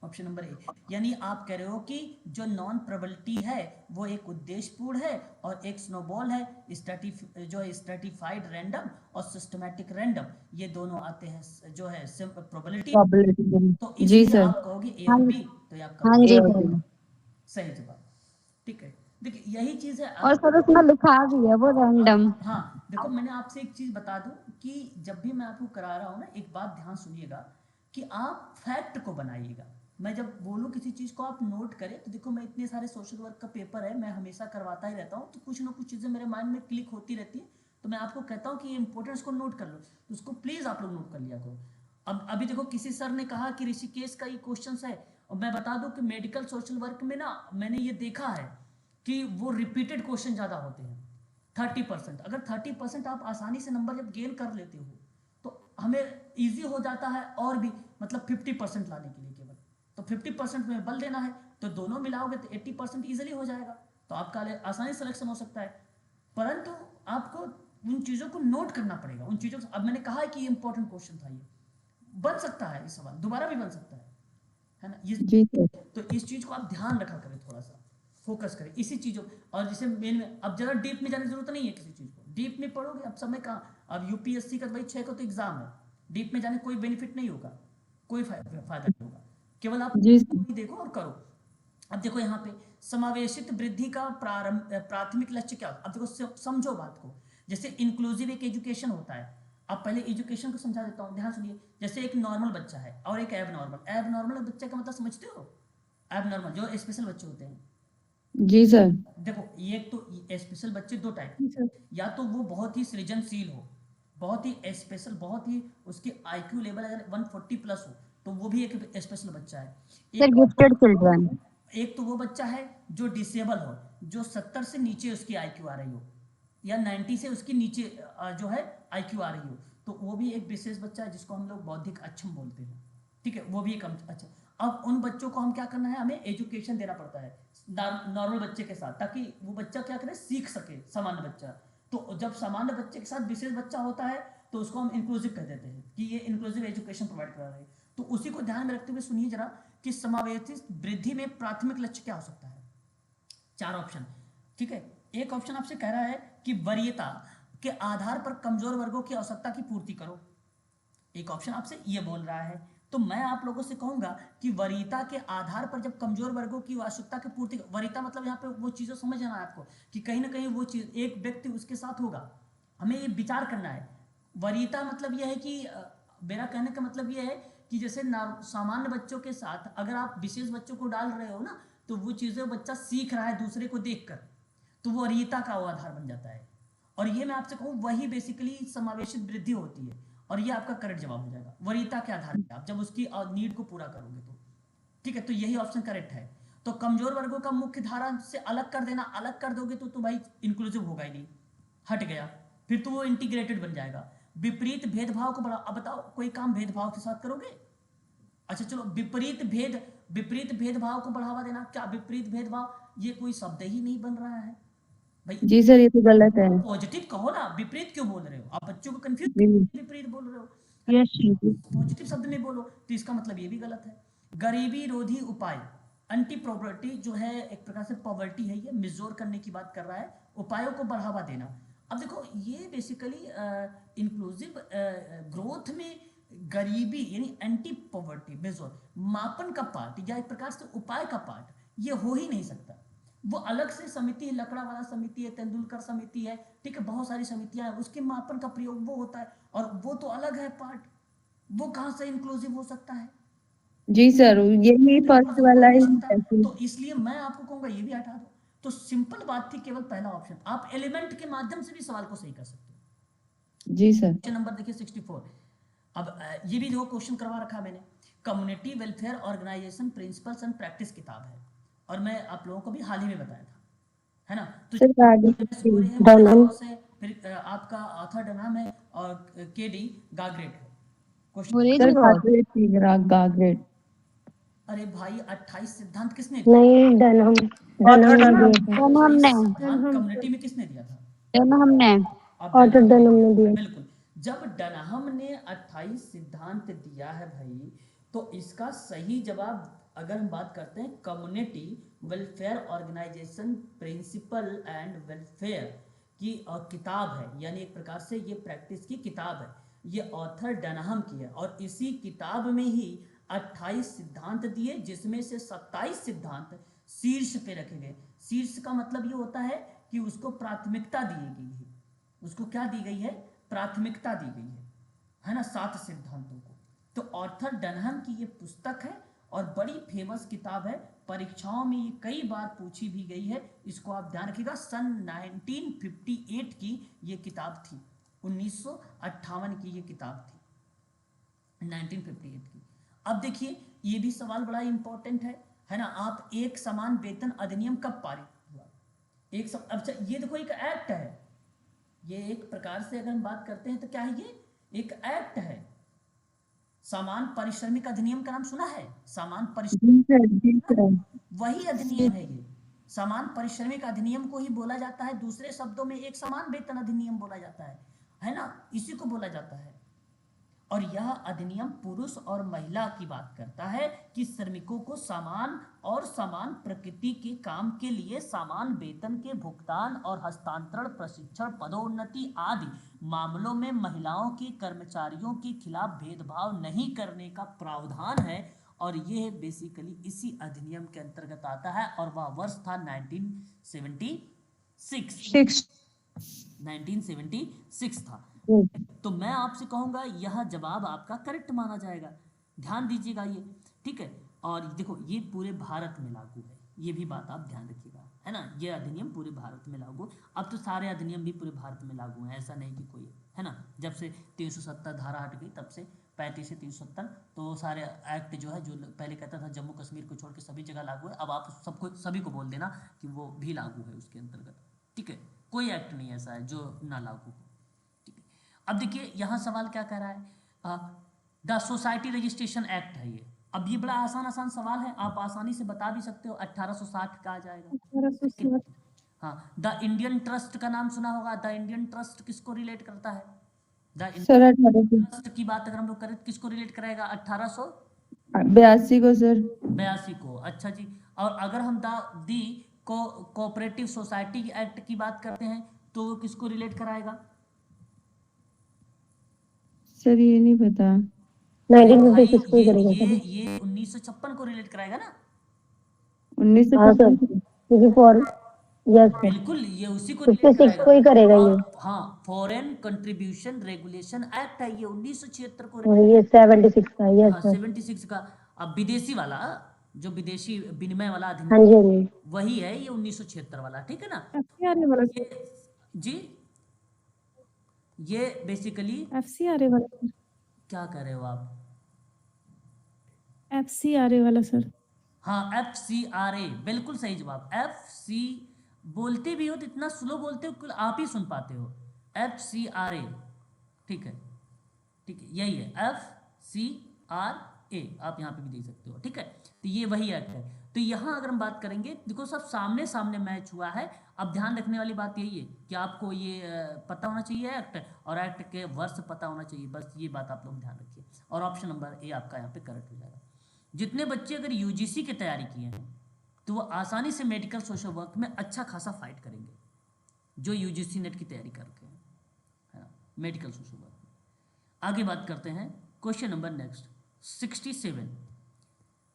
Speaker 1: Option number A, यानी आप कह रहे हो कि जो नॉन प्रोबेबिलिटी है वो एक उद्देश्यपूर्ण है और एक स्नोबॉल है, जो स्ट्रेटिफाइड रैंडम और सिस्टमैटिक रैंडम, ये दोनों आते हैं जो है प्रोबेबिलिटी।
Speaker 2: प्रोबेबिलिटी।
Speaker 1: तो
Speaker 2: जी
Speaker 1: इसलिए
Speaker 2: सर।
Speaker 1: आप कहोगे ए और बी, तो ये आपका
Speaker 4: हाँ जी
Speaker 2: ए
Speaker 4: सर।
Speaker 2: और
Speaker 1: सही जवाब। ठीक है, देखिए यही चीज है।
Speaker 4: और सर उसमें लिखा भी है वो रैंडम।
Speaker 1: हाँ देखो मैंने आपसे एक चीज बता दूं कि जब भी मैं आपको करा रहा हूं ना, एक बात ध्यान सुनिएगा कि आप फैक्ट को बनाइएगा। मैं जब बोलूं किसी चीज को आप नोट करें, तो देखो मैं इतने सारे सोशल वर्क का पेपर है, मैं हमेशा करवाता ही रहता हूँ, तो कुछ ना कुछ चीजें मेरे माइंड में क्लिक होती रहती है, तो मैं आपको कहता हूँ कि ये इंपॉर्टेंस को नोट कर लो, तो उसको प्लीज आप लोग नोट कर लिया करो। अब अभी देखो किसी सर ने कहा कि ऋषिकेश का ये क्वेश्चन है, और मैं बता दूं कि मेडिकल सोशल वर्क में ना मैंने ये देखा है कि वो रिपीटेड क्वेश्चन ज्यादा होते हैं। 30%, अगर 30% आप आसानी से नंबर जब गेन कर लेते हो तो हमें इजी हो जाता है, और भी मतलब 50% लाने के लिए केवल, तो 50% में बल देना है, तो दोनों मिलाओगे तो 80% इजीली हो जाएगा, तो आपका आसानी सिलेक्शन हो सकता है। परंतु आपको उन चीजों को नोट करना पड़ेगा, उन चीजों को। अब मैंने कहा है कि इंपॉर्टेंट क्वेश्चन था, ये बन सकता है, ये सवाल दोबारा भी बन सकता है ना, ये
Speaker 2: जी सर।
Speaker 1: तो इस चीज को आप ध्यान रखा करें, थोड़ा सा फोकस करें इसी चीजों। और जैसे मेन में अब जरा डीप में जाने की जरूरत नहीं है, किसी चीज को डीप में पढ़ोगे अब समय कहाँ, अब यूपीएससी का भाई 6 का तो एग्जाम है, डीप में जाने कोई बेनिफिट नहीं होगा, कोई फायदा नहीं होगा, केवल आप
Speaker 2: जी सर।
Speaker 1: देखो और करो। अब देखो यहाँ पे समावेशित वृद्धि का प्राथमिक लक्ष्य क्या होता है, अब देखो समझो बात को, जैसे इंक्लूसिव एक एजुकेशन होता है। अब पहले एजुकेशन को समझा देता हूँ, ध्यान सुनिए। जैसे एक नॉर्मल बच्चा है और एक एबनॉर्मल बच्चे का मतलब समझते हो, एबनॉर्मल जो स्पेशल बच्चे होते हैं।
Speaker 2: जी सर।
Speaker 1: देखो ये तो स्पेशल बच्चे दो टाइप,
Speaker 2: सर।
Speaker 1: या तो वो बहुत ही सृजनशील हो, बहुत ही स्पेशल, बहुत ही उसकी आईक्यू लेवल अगर 140 प्लस हो, तो वो भी एक स्पेशल बच्चा है।
Speaker 4: Sir gifted children.
Speaker 1: एक तो वो बच्चा है जो डिसेबल हो, जो 70 से नीचे उसकी आईक्यू आ रही हो, या 90 से उसकी नीचे जो है आईक्यू आ रही हो, तो वो भी एक विशेष बच्चा है जिसको हम लोग बौद्धिक अक्षम बोलते हैं। ठीक है, वो भी एक अच्छा। अब उन बच्चों को हम क्या करना है, हमें एजुकेशन देना पड़ता है नॉर्मल बच्चे के साथ, ताकि वो बच्चा क्या करे, सीख सके, सामान्य बच्चा। तो जब सामान्य बच्चे के साथ विशेष बच्चा होता है तो उसको हम इंक्लूसिव कह देते हैं कि ये इंक्लूसिव एजुकेशन प्रोवाइड करा रहे हैं। तो उसी को ध्यान में रखते हुए सुनिए जरा कि समावेशित वृद्धि में प्राथमिक लक्ष्य क्या हो सकता है। 4 ऑप्शन, ठीक है। एक ऑप्शन आपसे कह रहा है कि वरीयता के आधार पर कमजोर वर्गों की आवश्यकता की पूर्ति करो, एक ऑप्शन आपसे ये बोल रहा है। तो मैं आप लोगों से कहूंगा कि वरीयता के आधार पर जब कमजोर वर्गों की आवश्यकता की पूर्ति, वरीयता मतलब यहाँ पे वो चीजें समझना है आपको कि कहीं ना कहीं वो चीज एक व्यक्ति उसके साथ होगा, हमें ये विचार करना है। वरीयता मतलब यह है कि मेरा कहने का मतलब यह है कि जैसे सामान्य बच्चों के साथ अगर आप विशेष बच्चों को डाल रहे हो ना, तो वो चीजें बच्चा सीख रहा है दूसरे को देखकर, तो वो वरीयता का वो आधार बन जाता है। और ये मैं आपसे कहूँ वही बेसिकली समावेशित वृद्धि होती है, और ये आपका करेक्ट जवाब हो जाएगा, वरीयता के आधार पर आप जब उसकी नीड को पूरा करोगे तो। ठीक है, तो यही ऑप्शन करेक्ट है। तो कमजोर वर्गों का मुख्य धारा से अलग कर देना, अलग कर दोगे तो भाई इंक्लूसिव होगा ही नहीं, हट गया, फिर तो वो इंटीग्रेटेड बन जाएगा। विपरीत भेदभाव को बढ़ा, अब बताओ कोई काम भेदभाव के साथ करोगे? अच्छा चलो, विपरीत भेदभाव को बढ़ावा देना, क्या विपरीत भेदभाव ये कोई शब्द ही नहीं बन रहा है भाई?
Speaker 2: जी सर, ये तो गलत है।
Speaker 1: पॉजिटिव कहो ना, विपरीत क्यों बोल रहे हो आप? बच्चों को कंफ्यूज
Speaker 2: जी।
Speaker 1: विपरीत बोल रहे हो,
Speaker 2: यस।
Speaker 1: पॉजिटिव शब्द नहीं बोलो, तो इसका मतलब ये भी गलत है। गरीबी रोधी उपाय, एंटी पॉवर्टी जो है एक प्रकार से पॉवर्टी है, ये मिजोर करने की बात कर रहा है, उपायों को बढ़ावा देना। अब देखो ये बेसिकली इंक्लूसिव ग्रोथ में गरीबी यानी एंटी पॉवर्टी मेजोर मापन का पार्ट या एक प्रकार से उपाय का पार्ट ये हो ही नहीं सकता। वो अलग से समिति है, लकड़ा वाला समिति है, तेंदुलकर समिति है, ठीक है, बहुत सारी समितियां हैं, उसके मापन का प्रयोग वो होता है, और वो तो अलग है पार्ट, वो कहां से इंक्लूसिव हो सकता है?
Speaker 2: जी सर, यही फर्स्ट वाला ही है।
Speaker 1: तो इसलिए मैं आपको कहूंगा ये भी हटा दो। तो सिंपल बात थी, केवल पहला ऑप्शन, आप एलिमेंट के माध्यम से भी सवाल को सही कर सकते हो,
Speaker 5: जी सर।
Speaker 1: क्वेश्चन नंबर देखिए 64। अब ये भी जो क्वेश्चन करवा रखा मैंने, community welfare organization principles and practice किताब है, और मैं आप लोगों को भी हाल ही में बताया था, है ना। तो
Speaker 4: सर आगे
Speaker 1: MS गोरे है,
Speaker 4: डनहम
Speaker 1: माइक्रोस है, फिर आपका ऑथर डनहम है और KD गाग्रेट है। क्वेश्चन,
Speaker 4: अंग्रेजी
Speaker 5: सर
Speaker 4: बहुत
Speaker 5: गाग्रेट थी, गाग्रेट।
Speaker 1: अरे भाई 28 सिद्धांत किसने दिया?
Speaker 4: नहीं डनहम
Speaker 2: ऑथर
Speaker 4: डनहम ने
Speaker 2: डनहम।
Speaker 4: दिया था डनहम
Speaker 1: 28
Speaker 4: ने
Speaker 1: सिद्धांत कम्युनिटी में किसने दिया था?
Speaker 4: डनहम ने
Speaker 1: अब
Speaker 4: ऑथर
Speaker 1: डनहम ने
Speaker 4: डनहम ने
Speaker 1: दिया,
Speaker 4: दिया।
Speaker 1: बिल्कुल। जब डनहम ने 28 सिद्धांत दिया है भाई, तो इसका सही जवाब अगर हम बात करते हैं community welfare organization principle and welfare की किताब है, यानी एक प्रकार से ये प्रैक्टिस की किताब है, ये ऑथर डनहम की है, और इसी किताब में ही 28 सिद्धांत दिए, जिसमें से 27 सिद्धांत शीर्ष पे रखे गए। शीर्ष का मतलब ये होता है कि उसको प्राथमिकता दी गई है, उसको क्या दी गई है? प्राथमिकता दी गई है ना, 7 सिद्धांतों को। तो ऑर्थर डनहम की ये पुस्तक है और बड़ी फेमस किताब है, परीक्षाओं में ये कई बार पूछी भी गई है, इसको आप ध्यान रखिएगा। सन 1958 की ये किताब थी, 1958 की ये किताब थी, 1958 की। अब देखिए ये भी सवाल बड़ा इंपॉर्टेंट है ना। आप एक समान वेतन अधिनियम कब पारित हुआ? अच्छा ये देखो एक एक्ट है, ये एक प्रकार से अगर हम बात करते हैं तो क्या है, ये एक एक्ट है। समान पारिश्रमिक अधिनियम का नाम सुना है? समान
Speaker 5: जी सर, जी सर।
Speaker 1: वही अधिनियम है ये। समान पारिश्रमिक अधिनियम को ही बोला जाता है, दूसरे शब्दों में एक समान वेतन अधिनियम बोला जाता है ना, इसी को बोला जाता है। और यह अधिनियम पुरुष और महिला की बात करता है कि श्रमिकों को समान और समान प्रकृति के काम के लिए समान वेतन के भुगतान और हस्तांतरण, प्रशिक्षण, पदोन्नति आदि मामलों में महिलाओं के कर्मचारियों के खिलाफ भेदभाव नहीं करने का प्रावधान है। और यह बेसिकली इसी अधिनियम के अंतर्गत आता है, और वह वर्ष था 1976 1976 था। तो मैं आपसे कहूंगा यह जवाब आपका करेक्ट माना जाएगा, ध्यान दीजिएगा ये, ठीक है। और देखो ये पूरे भारत में लागू है, ये भी बात आप ध्यान रखिएगा, है ना। ये अधिनियम पूरे भारत में लागू, अब तो सारे अधिनियम भी पूरे भारत में लागू हैं, ऐसा नहीं कि कोई, है ना। जब से 370 धारा हट गई, तब से 35 से 370, तो वो सारे एक्ट जो है, जो पहले कहता था जम्मू कश्मीर को छोड़ के सभी जगह लागू है, अब आप सबको सभी को बोल देना कि वो भी लागू है उसके अंतर्गत, ठीक है। कोई एक्ट नहीं ऐसा है जो ना लागू हो। अब देखिए यहाँ सवाल क्या कह रहा है, द सोसाइटी रजिस्ट्रेशन एक्ट है ये। अब ये बड़ा आसान सवाल है, आप आसानी से बता भी सकते हो, 1860 का आ जाएगा।
Speaker 5: 1860।
Speaker 1: हाँ, द इंडियन ट्रस्ट का नाम सुना होगा। द इंडियन ट्रस्ट किसको रिलेट करता है? द
Speaker 5: सर
Speaker 1: इंडियन
Speaker 5: 1882
Speaker 1: ट्रस्ट की बात अगर हम लोग करें तो किसको रिलेट कराएगा?
Speaker 5: को सर।
Speaker 1: 1882 को। अच्छा जी, और अगर हम दी कोऑपरेटिव सोसाइटी एक्ट की बात करते हैं तो वो किसको रिलेट कराएगा?
Speaker 5: सर ये नहीं पता।
Speaker 4: 1956 को ही करेगा सर।
Speaker 1: ये 1956 को रिलेट कराएगा ना?
Speaker 5: 1956।
Speaker 4: क्योंकि फॉर यस सर
Speaker 1: बिल्कुल, ये उसी को रिलेट
Speaker 4: 56
Speaker 1: कराएगा।
Speaker 4: को ही करेगा ये।
Speaker 1: और हाँ, फॉरेन कंट्रीब्यूशन रेगुलेशन एक्ट है ये 1976 को।
Speaker 4: और ये 76 का यस
Speaker 1: हाँ,
Speaker 4: सर।
Speaker 1: 76 का। अब विदेशी वाला, जो विदेशी विनिमय वाला
Speaker 4: हाँ
Speaker 1: अधिनियम
Speaker 4: जी हाँ जी।
Speaker 1: वही है ये 1976 वाला, ठीक है ना।
Speaker 5: एफसीआरए वाला सर।
Speaker 1: ये जी, ये बेसिकली
Speaker 5: एफसीआरए वाला।
Speaker 1: क्या कर रहे हो आप?
Speaker 5: एफसीआरए वाला सर।
Speaker 1: हाँ, FCRA, बिल्कुल सही जवाब। FC बोलते भी हो तो इतना स्लो बोलते हो कि आप ही सुन पाते हो। FCRA, ठीक है, ठीक है, यही है FCRA, आप यहाँ पे भी देख सकते हो, ठीक है। तो ये वही एक्ट है। तो यहाँ अगर हम बात करेंगे, देखो सब सामने सामने मैच हुआ है। अब ध्यान रखने वाली बात यही है कि आपको ये पता होना चाहिए एक्ट, और एक्ट के वर्ष पता होना चाहिए, बस ये बात आप लोग ध्यान रखिए। और ऑप्शन नंबर ए आपका यहाँ पे करेक्ट हो जाएगा। जितने बच्चे अगर UGC की तैयारी किए हैं तो वो आसानी से मेडिकल सोशल वर्क में अच्छा खासा फाइट करेंगे, जो UGC नेट की तैयारी करके हैं, है ना, मेडिकल सोशल वर्क में। आगे बात करते हैं, क्वेश्चन नंबर नेक्स्ट 67।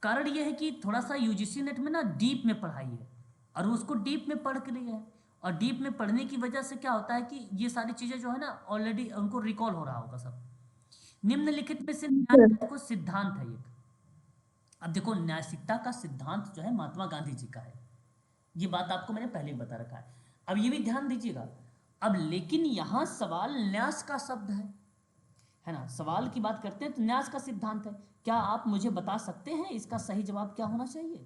Speaker 1: कारण यह है कि थोड़ा सा UGC नेट में ना डीप में पढ़ाई है, और उसको डीप में पढ़ के लिए है, और डीप में पढ़ने की वजह से क्या होता है कि ये सारी चीज़ें जो है ना ऑलरेडी उनको रिकॉल हो रहा होगा सब। निम्नलिखित में से न्याय का देखो सिद्धांत है एक। अब देखो, न्यायिकता का सिद्धांत जो है महात्मा गांधी जी का है, ये बात आपको मैंने पहले ही बता रखा है। अब ये भी ध्यान दीजिएगा, अब लेकिन यहाँ सवाल न्यास का शब्द है ना, सवाल की बात करते हैं तो न्यास का सिद्धांत है। क्या आप मुझे बता सकते हैं इसका सही जवाब क्या होना चाहिए?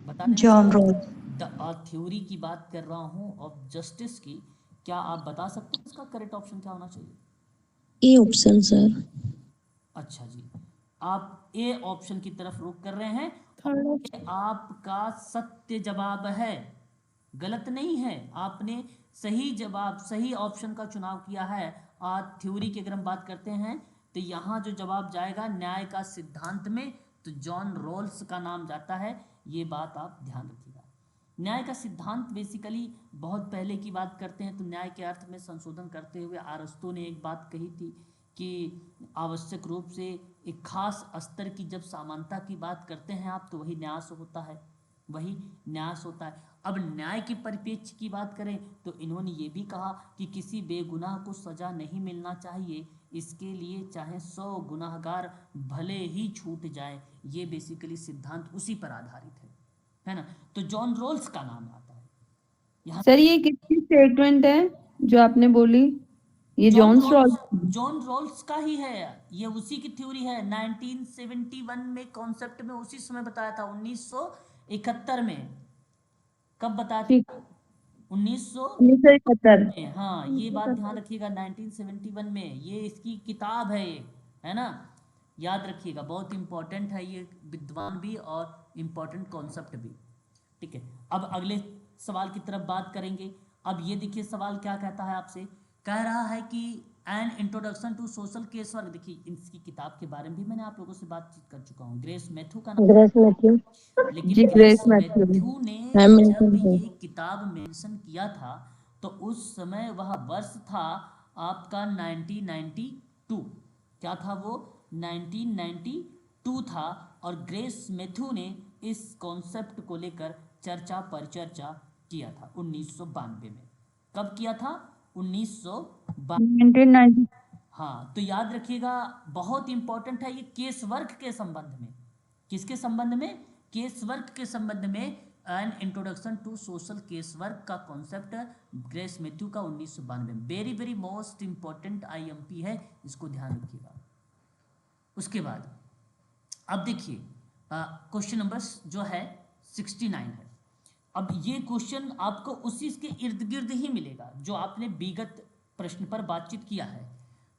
Speaker 1: बताने
Speaker 2: जॉन रॉल्स।
Speaker 1: थ्योरी की बात कर रहा हूँ ऑफ जस्टिस की, क्या आप बता सकते हैं इसका करेक्ट ऑप्शन क्या होना चाहिए?
Speaker 8: A option sir.
Speaker 1: अच्छा जी, आप ए ऑप्शन की तरफ रुख कर रहे हैं।
Speaker 5: थर्ड
Speaker 1: ये आपका सत्य जवाब है, गलत नहीं है। आपने सही जवाब, सही ऑप्शन का चुनाव किया है। थ्योरी की अगर हम बात करते हैं तो यहाँ जो जवाब जाएगा न्याय का सिद्धांत में, तो जॉन रॉल्स का नाम जाता है। ये बात आप ध्यान रखिएगा। न्याय का सिद्धांत बेसिकली बहुत पहले की बात करते हैं तो न्याय के अर्थ में संशोधन करते हुए अरस्तु ने एक बात कही थी कि आवश्यक रूप से एक खास स्तर की जब समानता की बात करते हैं आप, तो वही न्यास होता है, वही न्यास होता है। अब न्याय के परिप्रेक्ष्य की बात करें तो इन्होंने ये भी कहा कि किसी बेगुनाह को सजा नहीं मिलना चाहिए, इसके लिए चाहे 100 गुनाहगार भले ही छूट जाए। ये बेसिकली सिद्धांत उसी पर आधारित है ना। तो जॉन रॉल्स का नाम आता है यहाँ।
Speaker 5: सर ये किसकी स्टेटमेंट है जो आपने बोली? ये जॉन रॉल्स।
Speaker 1: जॉन रॉल्स का ही है, ये उसी की थ्योरी है। 1971 में कॉन्सेप्ट में उसी समय बताया था, 1971 में। कब बताया
Speaker 5: ठीक।
Speaker 1: था? 1900
Speaker 5: 1971।
Speaker 1: में। हाँ, ये बात ध्यान रखिएगा, 1971 में। ये इसकी किताब है, ये है ना, याद रखिएगा। बहुत इंपॉर्टेंट है ये, विद्वान भी और इम्पोर्टेंट कॉन्सेप्ट भी। ठीक है, अब अगले सवाल की तरफ बात करेंगे। अब ये देखिए सवाल क्या कहता है आपसे, कह रहा है कि an introduction to social case work. देखिए इसकी किताब के बारे में भी मैंने आप लोगों से बातचीत कर चुका हूँ, ग्रेस मैथ्यू का नाम।
Speaker 4: Grace Matthew.
Speaker 1: लेकिन
Speaker 5: जी,
Speaker 1: ग्रेस
Speaker 5: ग्रेस मैथ्यू।
Speaker 1: मैथ्यू ने
Speaker 8: हैमिल्टन
Speaker 1: जब
Speaker 8: को।
Speaker 1: ये किताब मेंशन किया था तो उस समय वह वर्ष था आपका 1992। क्या था वो? 1992 था। और ग्रेस मैथ्यू ने इस कॉन्सेप्ट को लेकर चर्चा परिचर्चा किया था 1992 में। कब किया था? 1992।
Speaker 2: 1990।
Speaker 1: हाँ, तो याद रखिएगा, बहुत इंपॉर्टेंट है ये केस वर्क के संबंध में। किसके संबंध में? केस वर्क के संबंध में। An introduction to social case work का कॉन्सेप्ट ग्रेस मैथ्यू का 1992 में। Very very most important IMP है, इसको ध्यान रखिएगा। उसके बाद अब देखिए क्वेश्चन नंबर जो है 69 है। अब ये क्वेश्चन आपको उसी के इर्द गिर्द ही मिलेगा जो आपने विगत प्रश्न पर बातचीत किया है।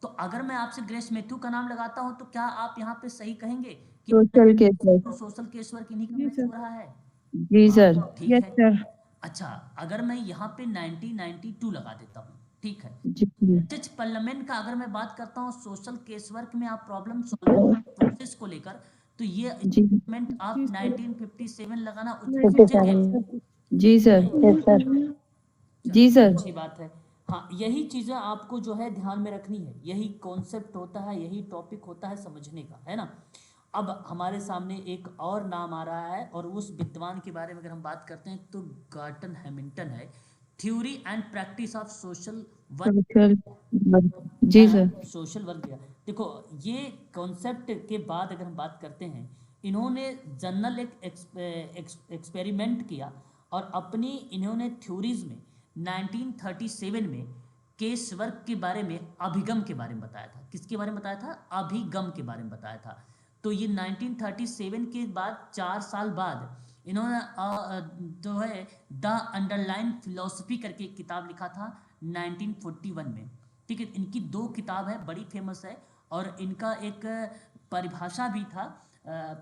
Speaker 1: तो अगर मैं आपसे ग्रेस मैथ्यू का नाम लगाता हूं तो क्या आप यहाँ पे सही कहेंगे कि
Speaker 5: social case work.
Speaker 1: Social case work इन्हीं का
Speaker 5: जी
Speaker 1: मैच
Speaker 5: सर।
Speaker 1: हो रहा है?
Speaker 5: जी सर।
Speaker 1: ठीक
Speaker 2: यस
Speaker 1: है।
Speaker 2: सर।
Speaker 1: अच्छा, अगर मैं यहाँ पे 1992 लगा देता हूँ, ठीक है।
Speaker 5: जी जी।
Speaker 1: ब्रिटिश पार्लियामेंट का अगर मैं बात करता हूँ सोशल केस वर्क में आप प्रॉब्लम सॉल्विंग प्रोसेस को लेकर, तो ये
Speaker 5: जी
Speaker 1: स्टेटमेंट आप 1957 लगाना उचित
Speaker 4: 57।
Speaker 5: जी सर।
Speaker 4: Yes sir.
Speaker 5: जी सर।
Speaker 1: अच्छी बात है। हाँ, यही चीज़ें आपको जो है ध्यान में रखनी है, यही कॉन्सेप्ट होता है, यही टॉपिक होता है समझने का, है ना। अब हमारे सामने एक और नाम आ रहा है, और उस विद्वान के बारे में अगर हम बात करते हैं तो गार्टन हैमिल्टन है। Theory and practice of social work.
Speaker 5: Social work. जी सर।
Speaker 1: सोशल वर्क दिया। देखो ये कॉन्सेप्ट के बाद अगर हम बात करते हैं, इन्होंने जर्नल एक्सपेरिमेंट किया और अपनी इन्होंने थ्योरीज में 1937 में केस वर्क के बारे में, अभिगम के बारे में बताया था। किसके बारे में बताया था? अभिगम के बारे में बताया था। तो ये 1937 के बाद 4 साल बाद इन्होंने जो है द अंडरलाइन फिलोसफी करके एक किताब लिखा था 1941 में। ठीक है, इनकी 2 किताब है, बड़ी फेमस है, और इनका एक परिभाषा भी था,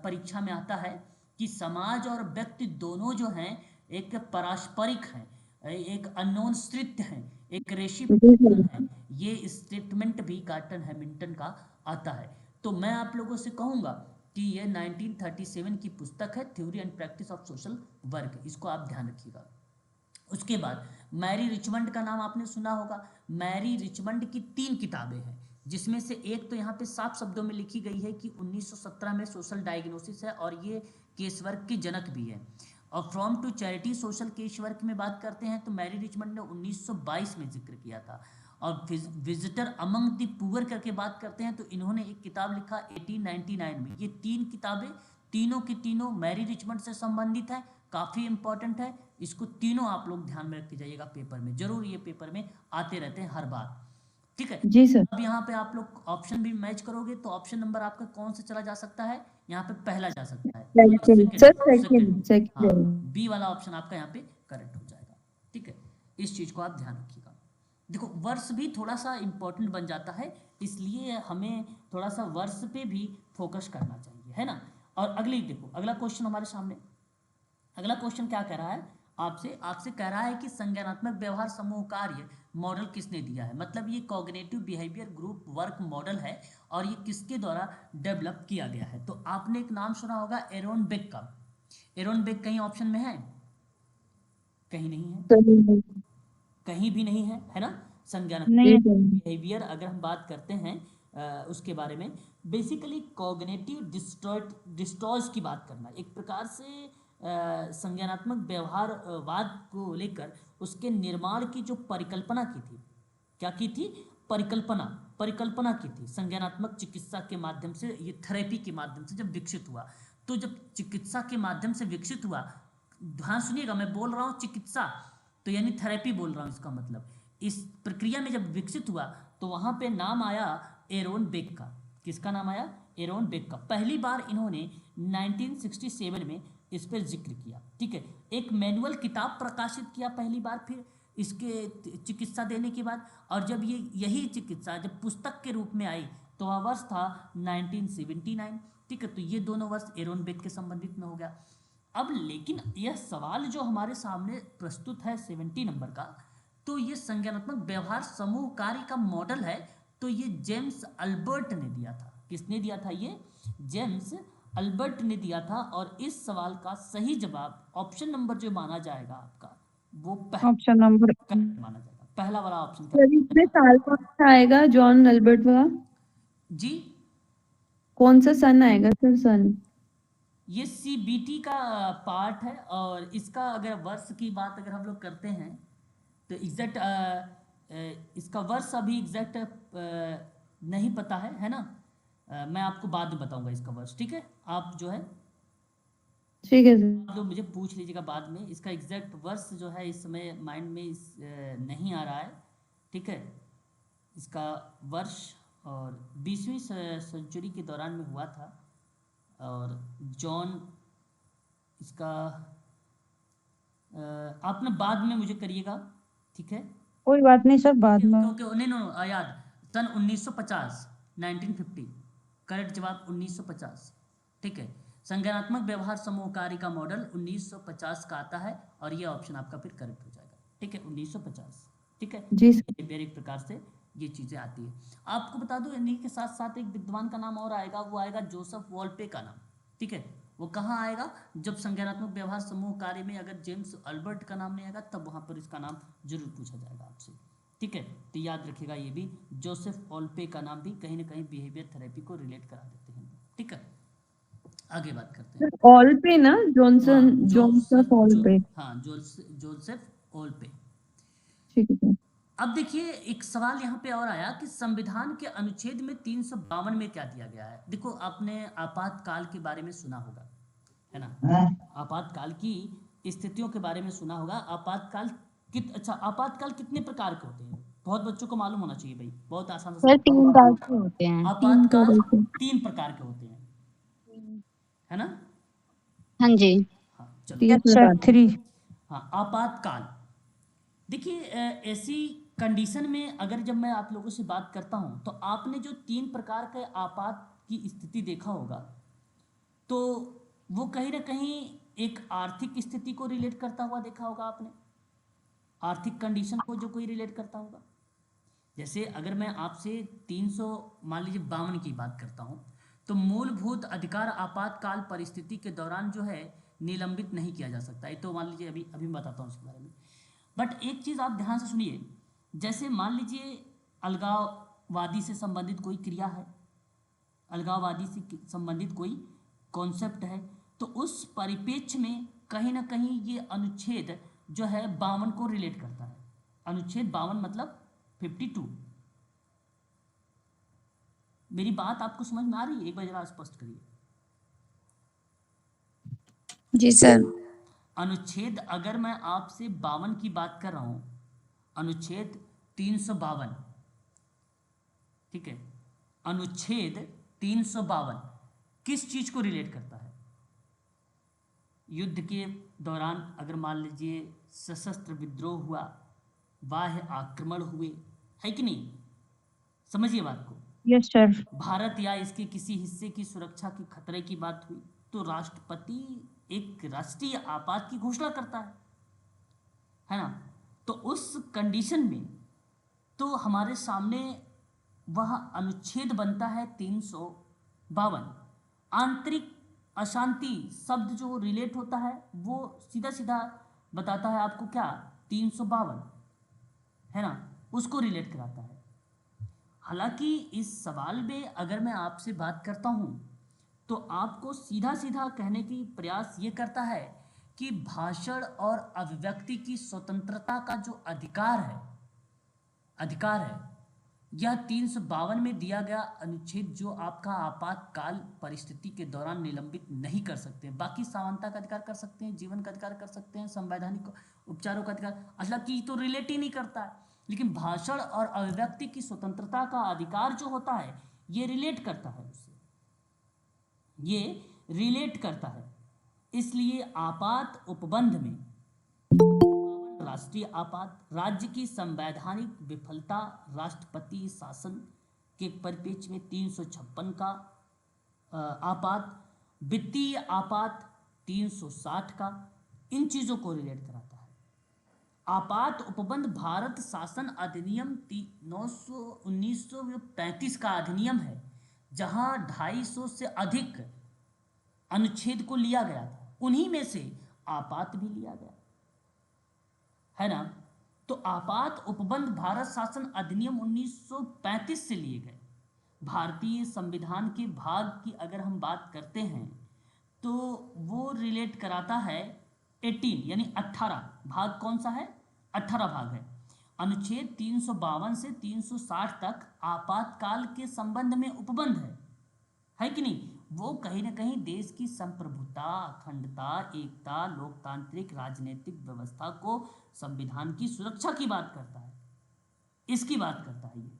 Speaker 1: परीक्षा में आता है कि समाज और व्यक्ति दोनों जो हैं एक पारस्परिक हैं, एक अननोन स्थित्य हैं, एक रेसिप्रोकल है। ये स्टेटमेंट भी गार्टन हैमिल्टन का आता है। तो मैं आप लोगों से कहूँगा कि ये 1937 की पुस्तक है, theory and practice of social work, इसको आप ध्यान रखिएगा। उसके बाद मैरी रिचमंड का नाम आपने सुना होगा। मैरी रिचमंड की 3 किताबें हैं, जिसमें से एक तो यहाँ पे साफ शब्दों में लिखी गई है कि 1917 में सोशल डायग्नोसिस है, और ये केस वर्क के जनक भी है। और from to charity social case work में बात करते हैं तो मैरी रिचमंड ने 1922 में जिक्र किया था। और विजिटर अमंग द पुअर करके बात करते हैं तो इन्होंने एक किताब लिखा 1899 में। ये 3 किताबें तीनों की तीनों मैरी रिचमंड से संबंधित है। काफ़ी इंपॉर्टेंट है। इसको तीनों आप लोग ध्यान में रख के जाइएगा पेपर में, जरूर ये पेपर में आते रहते हैं हर बार, ठीक है।
Speaker 5: जी सर।
Speaker 1: अब यहाँ पे आप लोग ऑप्शन भी मैच करोगे तो ऑप्शन नंबर आपका कौन सा चला जा सकता है, यहाँ पे पहला जा सकता है,
Speaker 5: सर सेकंड
Speaker 1: हाँ,
Speaker 5: सेकंड।
Speaker 1: बी वाला ऑप्शन आपका यहाँ पे करेक्ट हो जाएगा, ठीक है। इस चीज को आप ध्यान रखिएगा। देखो वर्ष भी थोड़ा सा इंपॉर्टेंट बन जाता है, इसलिए हमें थोड़ा सा वर्ष पे भी फोकस करना चाहिए, है ना। और अगली देखो, अगला क्वेश्चन हमारे सामने, अगला क्वेश्चन क्या कह रहा है आपसे, आपसे कह रहा है कि संज्ञानात्मक व्यवहार समूह कार्य मॉडल किसने दिया है। मतलब ये cognitive behaviour group work model है और ये किसके द्वारा डेवलप किया गया है। तो आपने एक नाम सुना होगा एरोन बेक का। एरोन बेक कहीं ऑप्शन में है, कहीं नहीं है, कहीं भी नहीं है ना। संज्ञानात्मक
Speaker 2: नहीं
Speaker 1: बिहेवियर अगर हम बात करते हैं उसके बारे में, बेसिकली कॉग्निटिव डिस्टॉर्ज की बात करना, एक प्रकार से संज्ञानात्मक व्यवहारवाद को लेकर उसके निर्माण की जो परिकल्पना की थी, क्या की थी, परिकल्पना की थी। संज्ञानात्मक चिकित्सा के माध्यम से, ये थेरेपी के माध्यम से जब विकसित हुआ, तो जब चिकित्सा के माध्यम से विकसित हुआ, ध्यान सुनिएगा मैं बोल रहा हूँ चिकित्सा तो यानी थेरेपी बोल रहा हूँ, इसका मतलब इस प्रक्रिया में जब विकसित हुआ तो वहाँ पे नाम आया एरोन बेक का। किसका नाम आया, एरोन बेक का। पहली बार इन्होंने 1967 में इस पर जिक्र किया, ठीक है। एक मैनुअल किताब प्रकाशित किया पहली बार, फिर इसके चिकित्सा देने के बाद, और जब ये यही चिकित्सा जब पुस्तक के रूप में आई तो वह वर्ष था 1979, ठीक है। तो ये दोनों वर्ष एरोन बेक के संबंधित में हो गया। अब लेकिन यह सवाल जो हमारे सामने प्रस्तुत है 70 नंबर का, तो ये संज्ञानात्मक व्यवहार समूह कार्य का मॉडल है, तो ये जेम्स अल्बर्ट ने दिया था। किसने दिया था, ये जेम्स अल्बर्ट ने दिया था। और इस सवाल का सही जवाब ऑप्शन नंबर जो माना जाएगा आपका, वो
Speaker 2: ऑप्शन नंबर
Speaker 1: माना जाएगा, पहला वाला ऑप्शन।
Speaker 5: सर इसमें साल कौन सा आएगा जॉन अल्बर्ट वाला,
Speaker 1: जी
Speaker 5: कौन सा सन आएगा सर, सन?
Speaker 1: ये सीबीटी का पार्ट है, और इसका अगर वर्ष की बात अगर हम लोग करते हैं तो एग्जैक्ट इसका वर्ष अभी एग्जैक्ट नहीं पता है ना। मैं आपको बाद में बताऊंगा इसका वर्ष, ठीक है। आप जो है
Speaker 5: ठीक है सर।
Speaker 1: आप लोग मुझे पूछ लीजिएगा बाद में, इसका एग्जैक्ट वर्ष जो है इस समय माइंड में नहीं आ रहा है, ठीक है, इसका वर्ष। और 20वीं सेंचुरी के दौरान में हुआ था, और जॉन इसका आपने बाद में मुझे करिएगा, ठीक है।
Speaker 2: कोई बात नहीं सर, बाद में।
Speaker 1: ओके नहीं नो याद, सन 1950, 1950 करेक्ट जवाब 1950, ठीक है। संज्ञानात्मक व्यवहार समूह कार्य का मॉडल 1950 का आता है, और ये ऑप्शन आपका फिर करेक्ट हो जाएगा, ठीक है, 1950, ठीक है
Speaker 5: जी सर।
Speaker 1: एक प्रकार से ये चीज़ें आती है। आपको बता दूं इन्हीं के साथ साथ एक विद्वान का नाम और आएगा, वो आएगा जोसेफ वॉल्पे का नाम, ठीक है। वो कहाँ आएगा, जब संज्ञानात्मक व्यवहार समूह कार्य में अगर जेम्स अल्बर्ट का नाम नहीं आएगा तब वहाँ पर इसका नाम जरूर पूछा जाएगा आपसे, ठीक है। तो याद रखिएगा ये भी, जोसेफ वॉल्पे का नाम भी कहीं ना कहीं बिहेवियर थेरेपी को रिलेट करा देते हैं, ठीक है। आगे बात करते हैं।
Speaker 5: ऑल पे ना, जॉनसन जोसेफ ऑल पे।
Speaker 1: हाँ जोसेफ वॉल्पे,
Speaker 5: ठीक है सर।
Speaker 1: अब देखिए एक सवाल यहाँ पे और आया कि संविधान के अनुच्छेद में 352 में क्या दिया गया है। देखो आपने आपातकाल के बारे में सुना होगा, है ना, आपातकाल की स्थितियों के बारे में सुना होगा। आपातकाल आपातकाल कितने प्रकार के होते हैं, बहुत बच्चों को मालूम होना चाहिए भाई, बहुत आसान
Speaker 4: सर 3 टाइप के होते हैं।
Speaker 1: आपातकाल 3 प्रकार के होते हैं, है ना।
Speaker 4: हाँ जी।
Speaker 1: हाँ चलो,
Speaker 2: अच्छा 3।
Speaker 1: हाँ आपातकाल, देखिए ऐसी कंडीशन में अगर जब मैं आप लोगों से बात करता हूं तो आपने जो 3 प्रकार के आपात की स्थिति देखा होगा, तो वो कहीं ना कहीं एक आर्थिक स्थिति को रिलेट करता हुआ देखा होगा आपने, आर्थिक कंडीशन को जो कोई रिलेट करता होगा। जैसे अगर मैं आपसे 300 मान लीजिए 52 की बात करता हूं, तो मूलभूत अधिकार आपातकाल परिस्थिति के दौरान जो है निलंबित नहीं किया जा सकता, ये तो मान लीजिए अभी अभी मैं बताता हूँ उसके बारे में। बट एक चीज़ आप ध्यान से सुनिए, जैसे मान लीजिए अलगाववादी से संबंधित कोई क्रिया है, अलगाववादी से संबंधित कोई कॉन्सेप्ट है, तो उस परिप्रेक्ष्य में कहीं ना कहीं ये अनुच्छेद जो है 52 को रिलेट करता है। अनुच्छेद 52 मतलब 52। मेरी बात आपको समझ में आ रही है, एक बार जरा स्पष्ट करिए।
Speaker 8: जी सर।
Speaker 1: अनुच्छेद अगर मैं आपसे 52 की बात कर रहा हूं, अनुच्छेद 352, ठीक है, अनुच्छेद 352 किस चीज को रिलेट करता है? युद्ध के दौरान अगर मान लीजिए सशस्त्र विद्रोह हुआ, बाह्य आक्रमण हुए, है कि नहीं? समझिए बात को।
Speaker 2: Yes sir.
Speaker 1: भारत या इसके किसी हिस्से की सुरक्षा के खतरे की बात हुई तो राष्ट्रपति एक राष्ट्रीय आपात की घोषणा करता है ना? तो उस कंडीशन में तो हमारे सामने वह अनुच्छेद बनता है 352। आंतरिक अशांति शब्द जो रिलेट होता है वो सीधा सीधा बताता है आपको क्या, 352 है ना, उसको रिलेट कराता है। हालांकि इस सवाल में अगर मैं आपसे बात करता हूं तो आपको सीधा सीधा कहने की प्रयास ये करता है कि भाषण और अभिव्यक्ति की स्वतंत्रता का जो अधिकार है यह 352 में दिया गया अनुच्छेद जो आपका आपातकाल परिस्थिति के दौरान निलंबित नहीं कर सकते। बाकी समानता का अधिकार कर सकते हैं, जीवन का अधिकार कर सकते हैं, संवैधानिक उपचारों का अधिकार, हालांकि तो रिलेट ही नहीं करता है, लेकिन भाषण और अभिव्यक्ति की स्वतंत्रता का अधिकार जो होता है ये रिलेट करता है उससे, ये रिलेट करता है। इसलिए आपात उपबंध में राष्ट्रीय आपात, राज्य की संवैधानिक विफलता, राष्ट्रपति शासन के परिप्रेक्ष्य में 356 का आपात, वित्तीय आपात 360 का, इन चीजों को रिलेट कराता है। आपात उपबंध भारत शासन अधिनियम 1935 का अधिनियम है जहां 250 से अधिक अनुच्छेद को लिया गया था, उन्हीं में से आपात भी लिया गया है ना। तो आपात उपबंध भारत शासन अधिनियम 1935 से लिए गए। भारतीय संविधान के भाग की अगर हम बात करते हैं तो वो रिलेट कराता है 18 यानी 18 भाग, कौन सा है, 18 भाग है। अनुच्छेद 352 से 360 तक आपातकाल के संबंध में उपबंध है कि नहीं? वो कहीं ना कहीं देश की संप्रभुता, अखंडता, एकता, लोकतांत्रिक राजनीतिक व्यवस्था को, संविधान की सुरक्षा की बात करता है, इसकी बात करता है ये,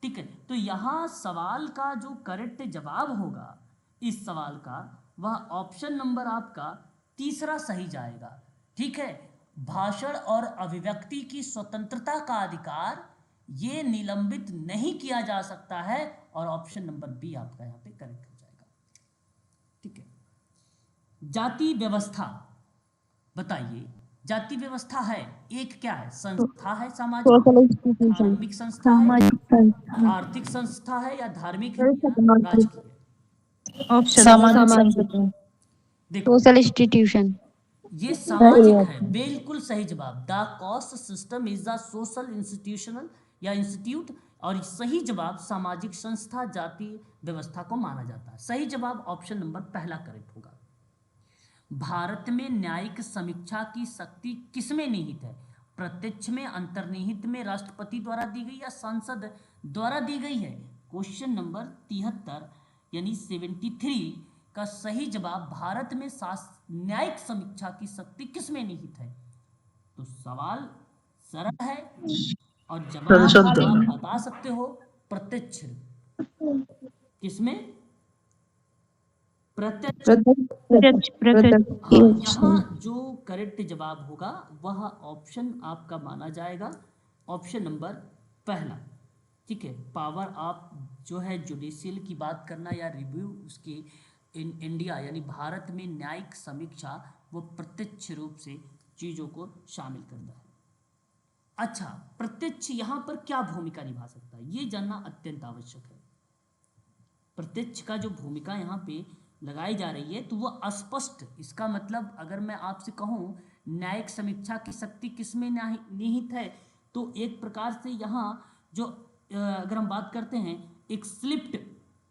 Speaker 1: ठीक है। तो यहाँ सवाल का जो करेक्ट जवाब होगा इस सवाल का, वह ऑप्शन नंबर आपका तीसरा सही जाएगा, ठीक है। भाषण और अभिव्यक्ति की स्वतंत्रता का अधिकार ये निलंबित नहीं किया जा सकता है, और ऑप्शन नंबर बी आपका यहाँ पे करेक्ट हो जाएगा, ठीक है। जाति व्यवस्था बताइए, जाति व्यवस्था है एक क्या है, संस्था है, सामाजिक, धार्मिक संस्था है, आर्थिक संस्था है, या धार्मिक है, राजकीय?
Speaker 2: ऑप्शन
Speaker 1: देखो
Speaker 4: सोशल इंस्टीट्यूशन,
Speaker 1: ये सामाजिक है, बिल्कुल सही जवाब। The caste system is the social institutional या इंस्टीट्यूट, और सही जवाब सामाजिक संस्था, जाति व्यवस्था को माना जाता है। सही जवाब ऑप्शन नंबर पहला करेक्ट होगा। भारत में न्यायिक समीक्षा की शक्ति किसमें निहित है? प्रत्यक्ष में, अंतर्निहित में, राष्ट्रपति द्वारा दी गई या सांसद द्वारा दी गई है? क्वेश्चन नंबर 73 यानी 73 का सही जवाब भारत में न्यायिक समीक्षा की शक्ति किसमें निहित है? तो सवाल सरल है और जवाब आप बता सकते हो प्रत्यक्ष। किसमें? प्रत्यक्ष। यहाँ जो करेक्ट जवाब होगा वह ऑप्शन आपका माना जाएगा, ऑप्शन नंबर पहला, ठीक है। पावर ऑफ जो है जुडिशियल की बात करना या रिव्यू उसकी इन इंडिया यानी भारत में न्यायिक समीक्षा, वो प्रत्यक्ष रूप से चीज़ों को शामिल करता है। अच्छा, प्रत्यक्ष यहाँ पर क्या भूमिका निभा सकता है ये जानना अत्यंत आवश्यक है। प्रत्यक्ष का जो भूमिका यहाँ पे लगाई जा रही है तो वो अस्पष्ट, इसका मतलब अगर मैं आपसे कहूँ न्यायिक समीक्षा की शक्ति किसमें निहित है, तो एक प्रकार से यहाँ जो अगर हम बात करते हैं एक स्लिप्ड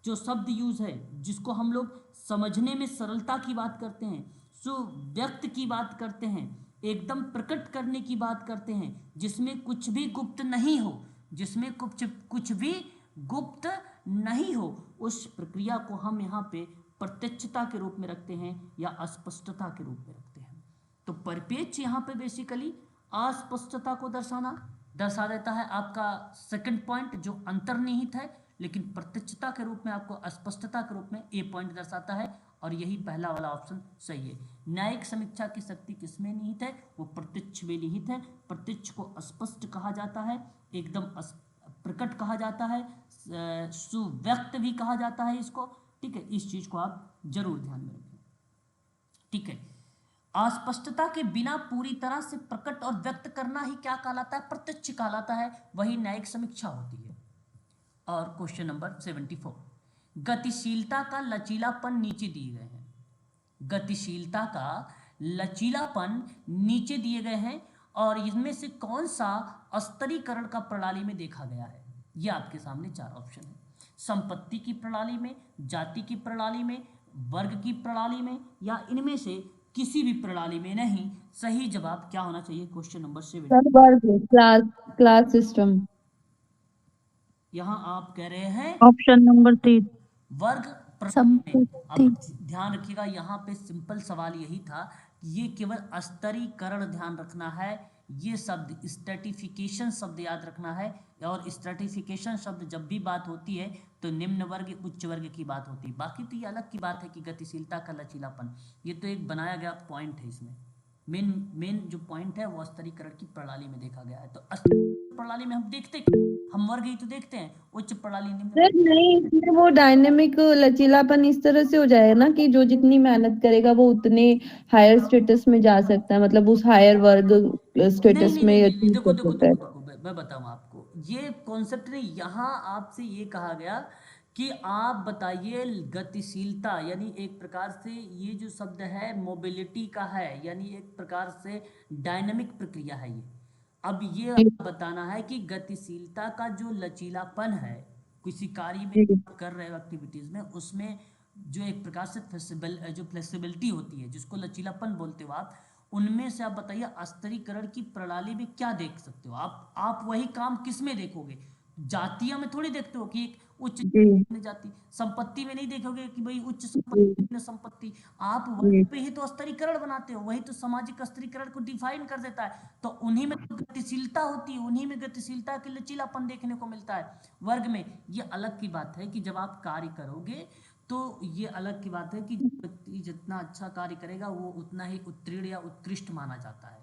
Speaker 1: जो शब्द यूज है जिसको हम लोग समझने में सरलता की बात करते हैं, सुव्यक्त की बात करते हैं, एकदम प्रकट करने की बात करते हैं, जिसमें कुछ भी गुप्त नहीं हो, जिसमें कुछ भी गुप्त नहीं हो, उस प्रक्रिया को हम यहाँ पे प्रत्यक्षता के रूप में रखते हैं या अस्पष्टता के रूप में रखते हैं। तो परिपेक्ष यहाँ पे बेसिकली अस्पष्टता को दर्शा देता है। आपका सेकंड पॉइंट जो अंतर्निहित है, लेकिन प्रत्यक्षता के रूप में आपको अस्पष्टता के रूप में ए पॉइंट दर्शाता है, और यही पहला वाला ऑप्शन सही है। न्यायिक समीक्षा की शक्ति किसमें निहित है? वो प्रत्यक्ष में निहित है। प्रत्यक्ष को स्पष्ट कहा जाता है, एकदम प्रकट कहा जाता है, सुव्यक्त भी कहा जाता है इसको। ठीक है, इस चीज को आप जरूर ध्यान में रखें। ठीक है, अस्पष्टता के बिना पूरी तरह से प्रकट और व्यक्त करना ही क्या कहलाता है? प्रत्यक्ष कहलाता है, वही न्यायिक समीक्षा होती है। और क्वेश्चन नंबर 74, गतिशीलता का लचीलापन नीचे दिए गए हैं। गतिशीलता का लचीलापन नीचे दिए गए हैं, और इनमें से कौन सा स्तरीकरण का प्रणाली में देखा गया है? ये आपके सामने चार ऑप्शन है। संपत्ति की प्रणाली में, जाति की प्रणाली में, वर्ग की प्रणाली में, या इनमें से किसी भी प्रणाली में नहीं। सही जवाब क्या होना चाहिए? Question number 7।
Speaker 5: वर्ग, क्लास सिस्टम।
Speaker 1: यहाँ आप कह रहे हैं
Speaker 2: ऑप्शन नंबर 3
Speaker 1: वर्ग प्रणाली में। अब
Speaker 8: संपत्ति
Speaker 1: ध्यान रखिएगा, यहाँ पे सिंपल सवाल यही था कि ये केवल स्तरीकरण ध्यान रखना है। ये शब्द स्ट्रेटिफिकेशन शब्द याद रखना है, और स्ट्रेटिफिकेशन शब्द जब भी बात होती है तो निम्न वर्ग उच्च वर्ग की बात होती है। बाकी तो ये अलग की बात है कि गतिशीलता का लचीलापन, ये तो एक बनाया गया पॉइंट है। इसमें मेन जो पॉइंट है वो स्तरीकरण की प्रणाली में देखा गया है। तो स्तरीकरण प्रणाली में हम देखते हैं, हम वर्ग ही तो देखते हैं, उच्च प्रणाली निम्न।
Speaker 5: सर नहीं, इसमें वो डायनेमिक लचीलापन इस तरह से हो जाएगा ना कि जो जितनी मेहनत करेगा वो उतने हायर स्टेटस में जा सकता है, मतलब उस हायर वर्ग स्टेटस
Speaker 1: नहीं,
Speaker 5: में
Speaker 1: देखो
Speaker 5: अचीव
Speaker 1: देखो
Speaker 5: कर
Speaker 1: देखो
Speaker 5: सकता है।
Speaker 1: देखो, मैं बताऊं आपको, ये कॉन्सेप्ट नहीं। यहाँ आपसे ये कहा गया कि आप बताइए गतिशीलता, यानी एक प्रकार से ये जो शब्द है मोबिलिटी का है, यानी एक प्रकार से डायनामिक प्रक्रिया है ये। अब ये आपको बताना है कि गतिशीलता का जो लचीलापन है किसी कार्य में आप कर रहे हो एक्टिविटीज में, उसमें जो एक प्रकार से फ्लेक्सिबिलिटी होती है, जिसको लचीलापन बोलते हो आप, उनमें से आप बताइए स्तरीकरण की प्रणाली में क्या देख सकते हो? आप वही काम किस में देखोगे? जातियों में थोड़ी देखते हो कि एक उच्च जाति, संपत्ति में नहीं देखोगे कि भाई उच्च संपत्ति निम्न संपत्ति। आप वर्ग पे ही तो स्तरीकरण बनाते हो, वही तो सामाजिक स्तरीकरण को डिफाइन कर देता है। तो उन्हीं में तो गतिशीलता होती है, उन्हीं में गतिशीलता के लचीलापन देखने को मिलता है। वर्ग में ये अलग की बात है कि जब आप कार्य करोगे तो ये अलग की बात है कि व्यक्ति जितना अच्छा कार्य करेगा वो उतना ही उत्तीर्ण या उत्कृष्ट माना जाता है,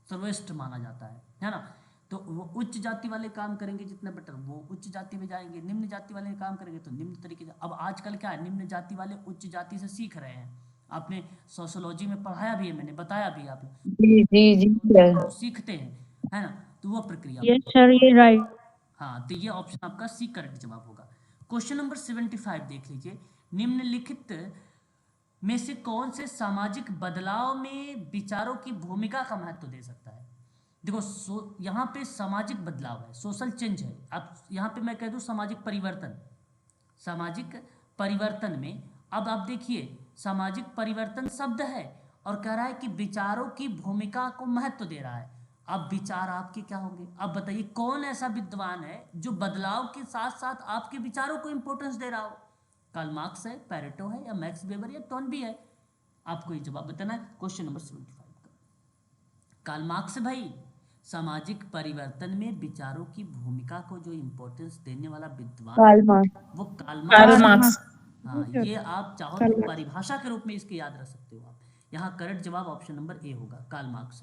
Speaker 1: सर्वश्रेष्ठ माना जाता है ना। तो वो उच्च जाति वाले काम करेंगे जितना बेटर, वो उच्च जाति में जाएंगे। निम्न जाति वाले काम करेंगे तो निम्न तरीके से। अब आजकल क्या है, निम्न जाति वाले उच्च जाति से सीख रहे हैं। आपने सोशियोलॉजी में पढ़ाया भी है, मैंने बताया भी आप
Speaker 5: जी जी जी सर।
Speaker 1: सीखते हैं, है ना। तो वो प्रक्रिया।
Speaker 2: यस सर, ये राइट।
Speaker 1: हाँ, तो ये ऑप्शन आपका सी करेक्ट जवाब होगा। क्वेश्चन नंबर 75 देख लीजिए, निम्नलिखित में से कौन से सामाजिक बदलाव में विचारों की भूमिका का महत्व दे सकता है? देखो यहाँ पे सामाजिक बदलाव है, सोशल चेंज है। अब यहाँ पे मैं कह दूँ सामाजिक परिवर्तन, सामाजिक परिवर्तन में अब आप देखिए सामाजिक परिवर्तन शब्द है और कह रहा है कि विचारों की भूमिका को महत्व दे रहा है। अब विचार आपके क्या होंगे? अब बताइए कौन ऐसा विद्वान है जो बदलाव के साथ साथ आपके विचारों को इंपॉर्टेंस दे रहा हो? कार्ल मार्क्स है, पैरेटो है, या मैक्स वेबर, या टोनबी है? आपको ये जवाब बताना है क्वेश्चन नंबर 75 का। कार्ल मार्क्स भाई, सामाजिक परिवर्तन में विचारों की भूमिका को जो इंपॉर्टेंस देने वाला विद्वान वो कार्ल मार्क्स। हाँ, ये आप चाहो तो परिभाषा के रूप में इसके याद रख सकते हो आप। यहाँ करेक्ट जवाब ऑप्शन नंबर ए होगा, कार्ल मार्क्स।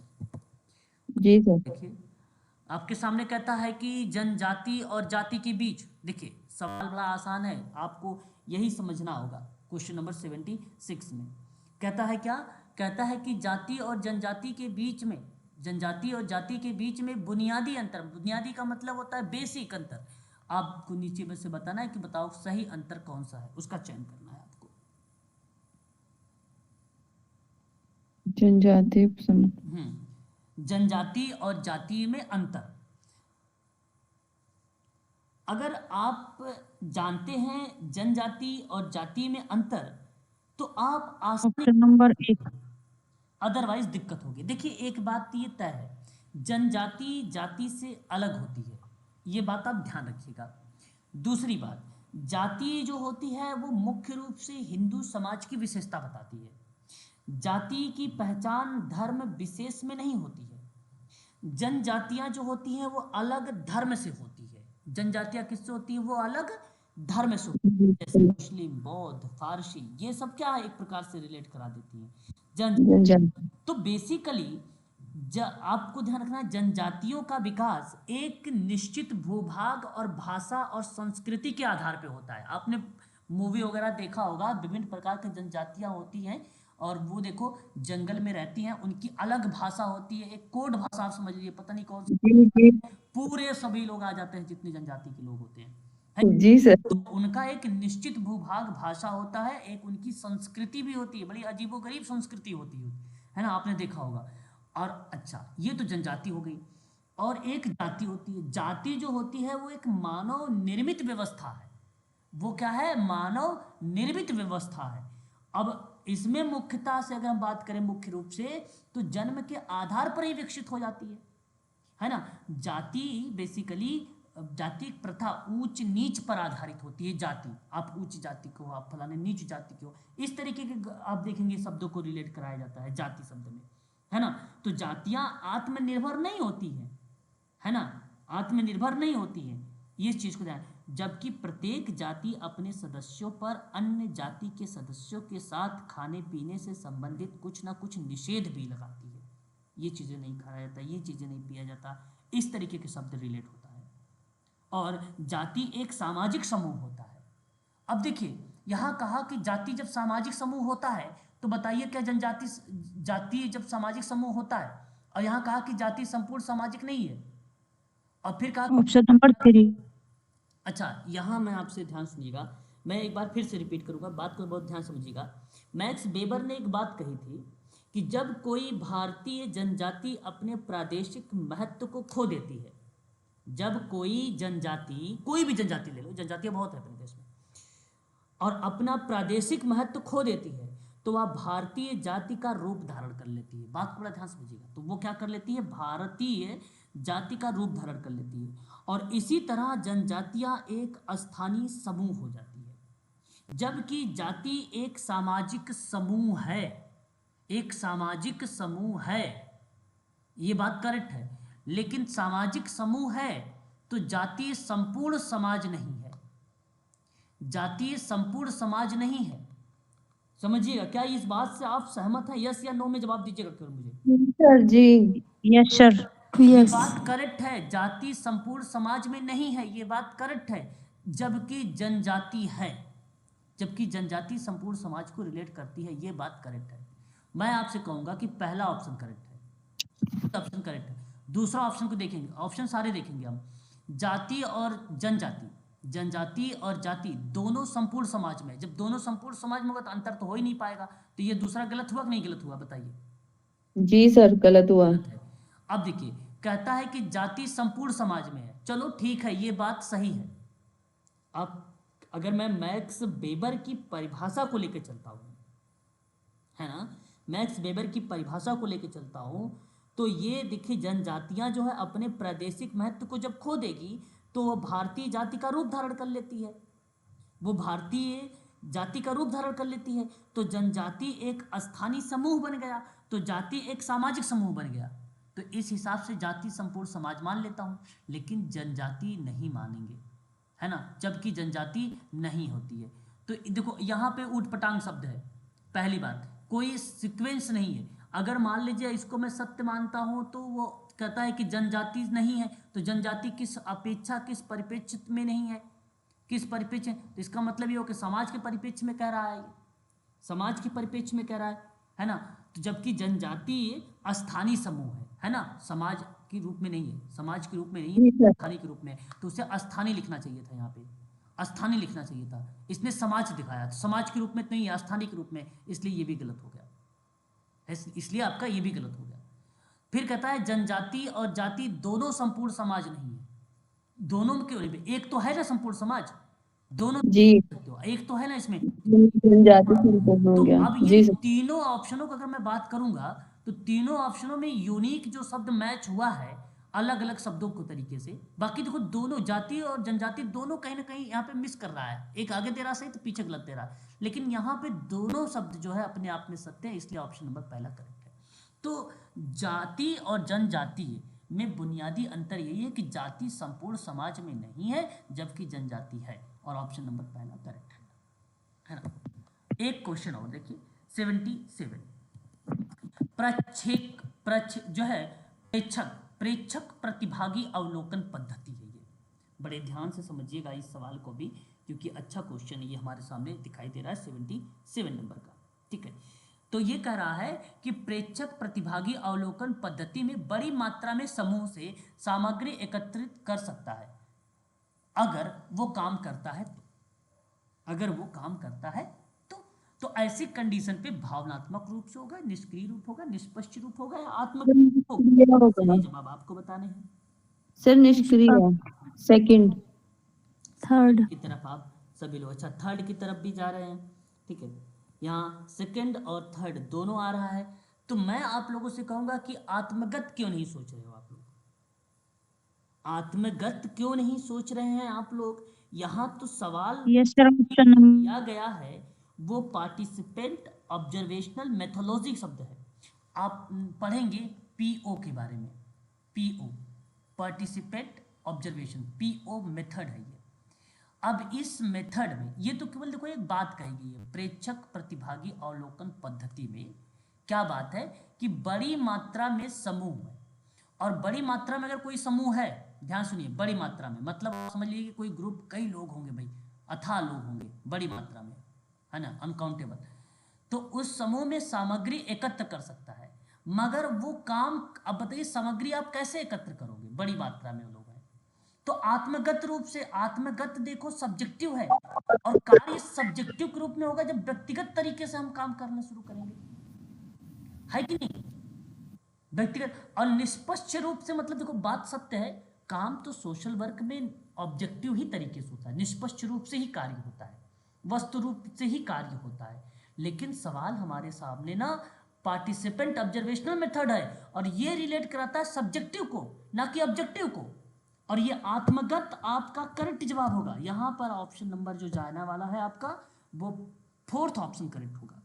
Speaker 5: जी सर।
Speaker 1: देखिए आपके सामने कहता है कि जनजाति और जाति के बीच, देखिए सवाल बड़ा आसान है, आपको यही समझना होगा। क्वेश्चन नंबर 76 में कहता है क्या? कहता है कि जाति और जनजाति के बीच में, जनजाति और जाति के बीच में बुनियादी अंतर, बुनियादी का मतलब होता है बेसिक अंतर। आपको नीचे में से बताना है कि बताओ सही अंतर कौन सा है, उसका चयन करना है आपको।
Speaker 5: जनजाति
Speaker 1: जनजाति और जाति में अंतर। अगर आप जानते हैं जनजाति और जाति में अंतर तो आप आसानी,
Speaker 2: ऑप्शन नंबर 1।
Speaker 1: अदरवाइज दिक्कत होगी। देखिए एक बात ये तय है, जनजाति जाति से अलग होती है, ये बात आप ध्यान रखिएगा। दूसरी बात, जाति जो होती है वो मुख्य रूप से हिंदू समाज की विशेषता बताती है। जाति की पहचान धर्म विशेष में नहीं होती है। जनजातियां जो होती हैं वो अलग धर्म से होती है। जनजातियां किससे होती है? वो अलग धर्म से होती है। जैसे मुस्लिम, बौद्ध, फारसी, ये सब क्या है, एक प्रकार से रिलेट करा देती हैं जन। तो बेसिकली आपको ध्यान रखना है, जनजातियों का विकास एक निश्चित भूभाग और भाषा और संस्कृति के आधार पे होता है। आपने मूवी वगैरह देखा होगा, विभिन्न प्रकार की जनजातियां होती हैं और वो देखो जंगल में रहती हैं, उनकी अलग भाषा होती है, एक कोड भाषा आप समझ लीजिए, पता नहीं कौन सी, पूरे सभी लोग आ जाते हैं जितनी जनजाति के लोग होते हैं।
Speaker 5: जी सर।
Speaker 1: तो उनका एक निश्चित भूभाग भाषा होता है, एक उनकी संस्कृति भी होती है, बड़ी अजीबोगरीब संस्कृति होती है ना, आपने देखा होगा। और अच्छा, ये तो जनजाति हो गई। और एक जाति होती है। जाति जो होती है वो एक मानव निर्मित व्यवस्था है। वो क्या है? मानव निर्मित व्यवस्था है। अब इसमें मुख्यता से अगर हम बात करें मुख्य रूप से, तो जन्म के आधार पर ही विकसित हो जाती है ना। जाति बेसिकली, जाति प्रथा ऊंच नीच पर आधारित होती है। जाति, आप उच्च जाति को, आप फलाने नीच जाति को, इस तरीके के आप देखेंगे शब्दों को रिलेट कराया जाता है जाति शब्द में, है ना। तो जातियां आत्मनिर्भर नहीं होती हैं, है ना, आत्मनिर्भर नहीं होती हैं, ये चीज को ध्यान। जबकि प्रत्येक जाति अपने सदस्यों पर अन्य जाति के सदस्यों के साथ खाने पीने से संबंधित कुछ ना कुछ निषेध भी लगाती है। ये चीजें नहीं खाया जाता, ये चीजें नहीं पिया जाता, इस तरीके के शब्द रिलेट होता है। और जाति एक सामाजिक समूह होता है। अब देखिए, यहां कहा कि जाति जब सामाजिक समूह होता है, तो बताइए क्या जाति जब सामाजिक समूह होता है, और यहां कहा कि जाति संपूर्ण सामाजिक नहीं है, और फिर कहा
Speaker 2: ऑप्शन नंबर 3।
Speaker 1: अच्छा, यहाँ मैं आपसे ध्यान सुनिएगा, मैं एक बार फिर से रिपीट करूंगा, बात को बहुत ध्यान समझिएगा। मैक्स वेबर ने एक बात कही थी कि जब कोई भारतीय जनजाति अपने प्रादेशिक महत्व को खो देती है, जब कोई जनजाति, कोई भी जनजाति ले लो, जनजातियां बहुत है अपने देश में, और अपना प्रादेशिक महत्व खो देती है, तो वह भारतीय जाति का रूप धारण कर लेती है। बात को बड़ा ध्यान समझिएगा। तो वो क्या कर लेती है? भारतीय जाति का रूप धारण कर लेती है। और इसी तरह जनजातियां एक स्थानीय समूह हो जाती है। जबकि जाति एक सामाजिक समूह है, एक सामाजिक समूह है, ये बात करेक्ट है। लेकिन सामाजिक समूह है तो जाति संपूर्ण समाज नहीं है, जाति संपूर्ण समाज नहीं है। समझिएगा, क्या इस बात से आप सहमत हैं? यस या नो में जवाब दीजिएगा केवल मुझे।
Speaker 5: सर जी।
Speaker 2: Yes sir.
Speaker 1: ये
Speaker 2: यस।
Speaker 1: बात करेक्ट है, जाति संपूर्ण समाज में नहीं है, ये बात करेक्ट है। जबकि जनजाति है, जबकि जनजाति संपूर्ण समाज को रिलेट करती है, ये बात करेक्ट है। मैं आपसे कहूंगा कि पहला ऑप्शन करेक्ट है, ऑप्शन करेक्ट है। दूसरा ऑप्शन को देखेंगे, ऑप्शन सारे देखेंगे हम। जाति और जनजाति, जनजाति और जाति दोनों संपूर्ण समाज में, जब दोनों संपूर्ण समाज में होगा तो अंतर तो हो ही नहीं पाएगा। तो ये दूसरा गलत हुआ कि नहीं गलत हुआ, बताइए।
Speaker 5: जी सर, गलत हुआ।
Speaker 1: गलत है। अब देखिए, कहता है कि जाति संपूर्ण समाज में है, चलो ठीक है, ये बात सही है। अब अगर मैं मैक्स वेबर की परिभाषा को लेकर चलता हूँ, है ना, मैक्स वेबर की परिभाषा को लेकर चलता हूँ, तो ये देखिए, जनजातियां जो है अपने प्रादेशिक महत्व को जब खो देगी तो वो भारतीय जाति का रूप धारण कर लेती है, वो भारतीय जाति का रूप धारण कर लेती है। तो जनजाति एक स्थानीय समूह बन गया, तो जाति एक सामाजिक समूह बन गया। तो इस हिसाब से जाति संपूर्ण समाज मान लेता हूँ, लेकिन जनजाति नहीं मानेंगे, है ना, जबकि जनजाति नहीं होती है। तो देखो, यहाँ पे ऊटपटांग शब्द है। पहली बात, कोई सीक्वेंस नहीं है। अगर मान लीजिए इसको मैं सत्य मानता हूँ, तो वो कहता है कि जनजाति नहीं है, तो जनजाति किस अपेक्षा, किस परिप्रेक्ष्य में नहीं है, किस परिप्रेक्ष्य, तो इसका मतलब ये हो कि समाज के परिप्रेक्ष्य में कह रहा है, समाज के परिप्रेक्ष्य में कह रहा है ना। तो जबकि जनजाति स्थानीय समूह है ना, समाज के रूप में नहीं है, समाज के रूप में नहीं है, स्थानीय के रूप में, तो उसे स्थानीय लिखना चाहिए था, यहाँ पे स्थानीय लिखना चाहिए था। इसने समाज दिखाया, तो समाज के रूप में नहीं है, स्थानीय के रूप में, इसलिए ये भी गलत हो गया, इसलिए आपका ये भी गलत हो गया। फिर कहता है जनजाति और जाति दोनों संपूर्ण समाज नहीं है, दोनों क्यों नहीं? एक तो है ना संपूर्ण समाज, दोनों
Speaker 5: जी,
Speaker 1: एक तो है ना इसमें।
Speaker 5: जनजाति संपूर्ण हो
Speaker 1: तो
Speaker 5: गया।
Speaker 1: अब
Speaker 5: जी
Speaker 1: ये
Speaker 5: सर।
Speaker 1: तीनों ऑप्शनों का अगर मैं बात करूंगा, तो तीनों ऑप्शनों में यूनिक जो शब्द मैच हुआ है, अलग अलग शब्दों को तरीके से। बाकी देखो दोनों जाति और जनजाति दोनों कहीं ना कहीं यहाँ पे मिस कर रहा है, एक आगे दे रहा सही तो पीछे गलत दे रहा है, लेकिन यहाँ पे दोनों शब्द जो है अपने आप में सत्य है, इसलिए ऑप्शन नंबर पहला करेक्ट है। तो जाति और जनजाति में बुनियादी अंतर यही है कि जाति संपूर्ण समाज में नहीं है जबकि जनजाति है, और ऑप्शन नंबर पहला करेक्ट है ना। एक क्वेश्चन और देखिए 77 प्रेक्षक प्रतिभागी अवलोकन पद्धति है। ये बड़े ध्यान से समझिएगा इस सवाल को भी, क्योंकि अच्छा क्वेश्चन है, ये हमारे सामने दिखाई दे रहा है 77 नंबर का। ठीक है, तो ये कह रहा है कि प्रेक्षक प्रतिभागी अवलोकन पद्धति में बड़ी मात्रा में समूह से सामग्री एकत्रित कर सकता है अगर वो काम करता है तो। अगर वो काम करता है तो ऐसी कंडीशन पे भावनात्मक रूप से होगा, निष्क्रिय रूप होगा, निष्पक्ष रूप होगा या आत्मगत होगा? सही जवाब आपको बताने हैं
Speaker 5: सर निष्क्रिय सेकंड
Speaker 2: थर्ड
Speaker 1: की तरफ आप सभी लोग। अच्छा, थर्ड की तरफ भी जा रहे हैं। ठीक है, यहाँ सेकंड और थर्ड दोनों आ रहा है, तो मैं आप लोगों से कहूंगा कि आत्मगत क्यों नहीं सोच रहे हो आप लोग? आत्मगत क्यों नहीं सोच रहे हैं आप लोग? यहाँ तो सवाल
Speaker 2: यस सर ऑप्शन नंबर
Speaker 1: दिया गया है वो पार्टिसिपेंट ऑब्जर्वेशनल मेथोलॉजी शब्द है। आप पढ़ेंगे पीओ के बारे में, PO participant observation, PO method है ये। अब इस मेथड में ये तो केवल देखो एक बात कही गई है, प्रेक्षक प्रतिभागी अवलोकन पद्धति में क्या बात है कि बड़ी मात्रा में समूह है, और बड़ी मात्रा में अगर कोई समूह है, ध्यान सुनिए, बड़ी मात्रा में मतलब समझ लीजिए कोई ग्रुप, कई लोग होंगे भाई, अथाह लोग होंगे बड़ी मात्रा में, है ना, अनकाउंटेबल, तो उस समूह में सामग्री एकत्र कर सकता है। मगर वो काम, अब बताइए सामग्री आप कैसे एकत्र करोगे? बड़ी मात्रा में लोग हैं तो आत्मगत रूप से, आत्मगत देखो सब्जेक्टिव है, और कार्य सब्जेक्टिव के रूप में होगा जब व्यक्तिगत तरीके से हम काम करना शुरू करेंगे, है कि नहीं? व्यक्तिगत और निष्पक्ष रूप से मतलब देखो बात सत्य है, काम तो सोशल वर्क में ऑब्जेक्टिव ही तरीके से होता है, निष्पक्ष रूप से ही कार्य होता है, वस्तु रूप से ही कार्य होता है। लेकिन सवाल हमारे सामने ना पार्टिसिपेंट ऑब्जर्वेशनल मेथड है, और ये रिलेट कराता है सब्जेक्टिव को, ना कि ऑब्जेक्टिव को, और ये आत्मगत आपका करेक्ट जवाब होगा। यहाँ पर ऑप्शन नंबर जो जाने वाला है आपका वो फोर्थ ऑप्शन करेक्ट होगा।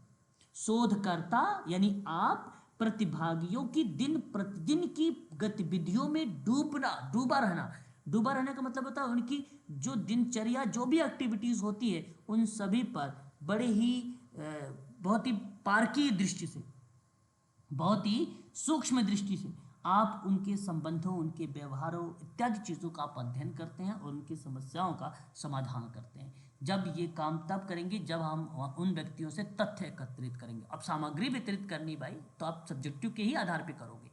Speaker 1: शोधकर्ता यानी आप प्रतिभागियों की दिन प्रतिदिन की गतिविधियों में डूबा रहने का मतलब होता है उनकी जो दिनचर्या, जो भी एक्टिविटीज होती है उन सभी पर बड़े ही बहुत ही पारखी दृष्टि से, बहुत ही सूक्ष्म दृष्टि से आप उनके संबंधों, उनके व्यवहारों इत्यादि चीज़ों का आप अध्ययन करते हैं और उनकी समस्याओं का समाधान करते हैं। जब ये काम तब करेंगे जब हम उन व्यक्तियों से तथ्य एकत्रित करेंगे। अब सामग्री वितरित करनी भाई तो आप सब्जेक्टिव के ही आधार पे करोगे,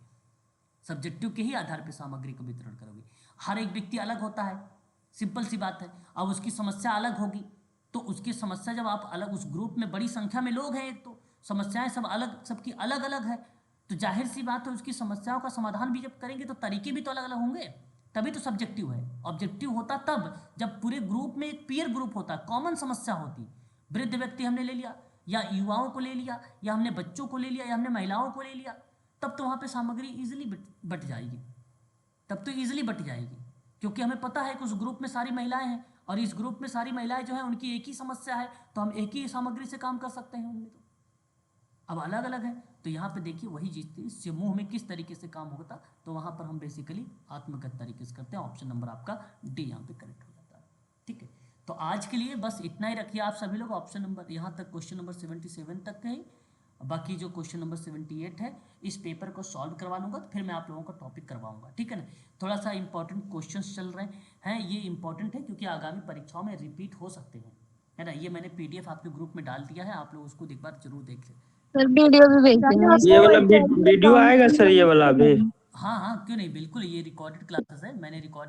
Speaker 1: सब्जेक्टिव के ही आधार पे सामग्री का वितरण करोगे। हर एक व्यक्ति अलग होता है, सिंपल सी बात है। अब उसकी समस्या अलग होगी तो उसकी समस्या जब आप अलग, उस ग्रुप में बड़ी संख्या में लोग हैं एक तो समस्याएं सब अलग, सबकी अलग अलग है, तो जाहिर सी बात है उसकी समस्याओं का समाधान भी जब करेंगे तो तरीके भी तो अलग अलग होंगे, तभी तो सब्जेक्टिव है। ऑब्जेक्टिव होता तब जब पूरे ग्रुप में एक पीयर ग्रुप होता, कॉमन समस्या होती। वृद्ध व्यक्ति हमने ले लिया या युवाओं को ले लिया या हमने बच्चों को ले लिया या हमने महिलाओं को ले लिया, तब तो वहाँ पे सामग्री ईजिली बट जाएगी, तब तो ईजिली बट जाएगी, क्योंकि हमें पता है कि उस ग्रुप में सारी महिलाएं हैं और इस ग्रुप में सारी महिलाएं जो है उनकी एक ही समस्या है, तो हम एक ही सामग्री से काम कर सकते हैं उनमें। तो अब अलग अलग है, तो यहाँ पे देखिए वही चीज थी, समूह में किस तरीके से काम होता, तो वहाँ पर हम बेसिकली आत्मगत तरीके से करते हैं। ऑप्शन नंबर आपका डी यहाँ पे करेक्ट हो जाता है। ठीक है, तो आज के लिए बस इतना ही रखिए आप सभी लोग। ऑप्शन नंबर यहाँ तक, क्वेश्चन नंबर 77 तक है, बाकी जो क्वेश्चन नंबर 78 है इस पेपर को सॉल्व करवा लूँगा, तो फिर मैं आप लोगों का टॉपिक करवाऊंगा। ठीक है ना, थोड़ा सा इंपॉर्टेंट क्वेश्चंस चल रहे हैं, ये इंपॉर्टेंट है क्योंकि आगामी परीक्षाओं में रिपीट हो सकते हैं, है ना। ये मैंने PDF आपके ग्रुप में डाल दिया है, आप लोग उसको एक बार जरूर देख लें।
Speaker 4: सर वीडियो भी भेज देना।
Speaker 9: ये वाला वीडियो आएगा सर, ये वाला अभी?
Speaker 1: हाँ हाँ क्यों नहीं, बिल्कुल, ये रिकॉर्डेड क्लासेस है, मैंने रिकॉर्ड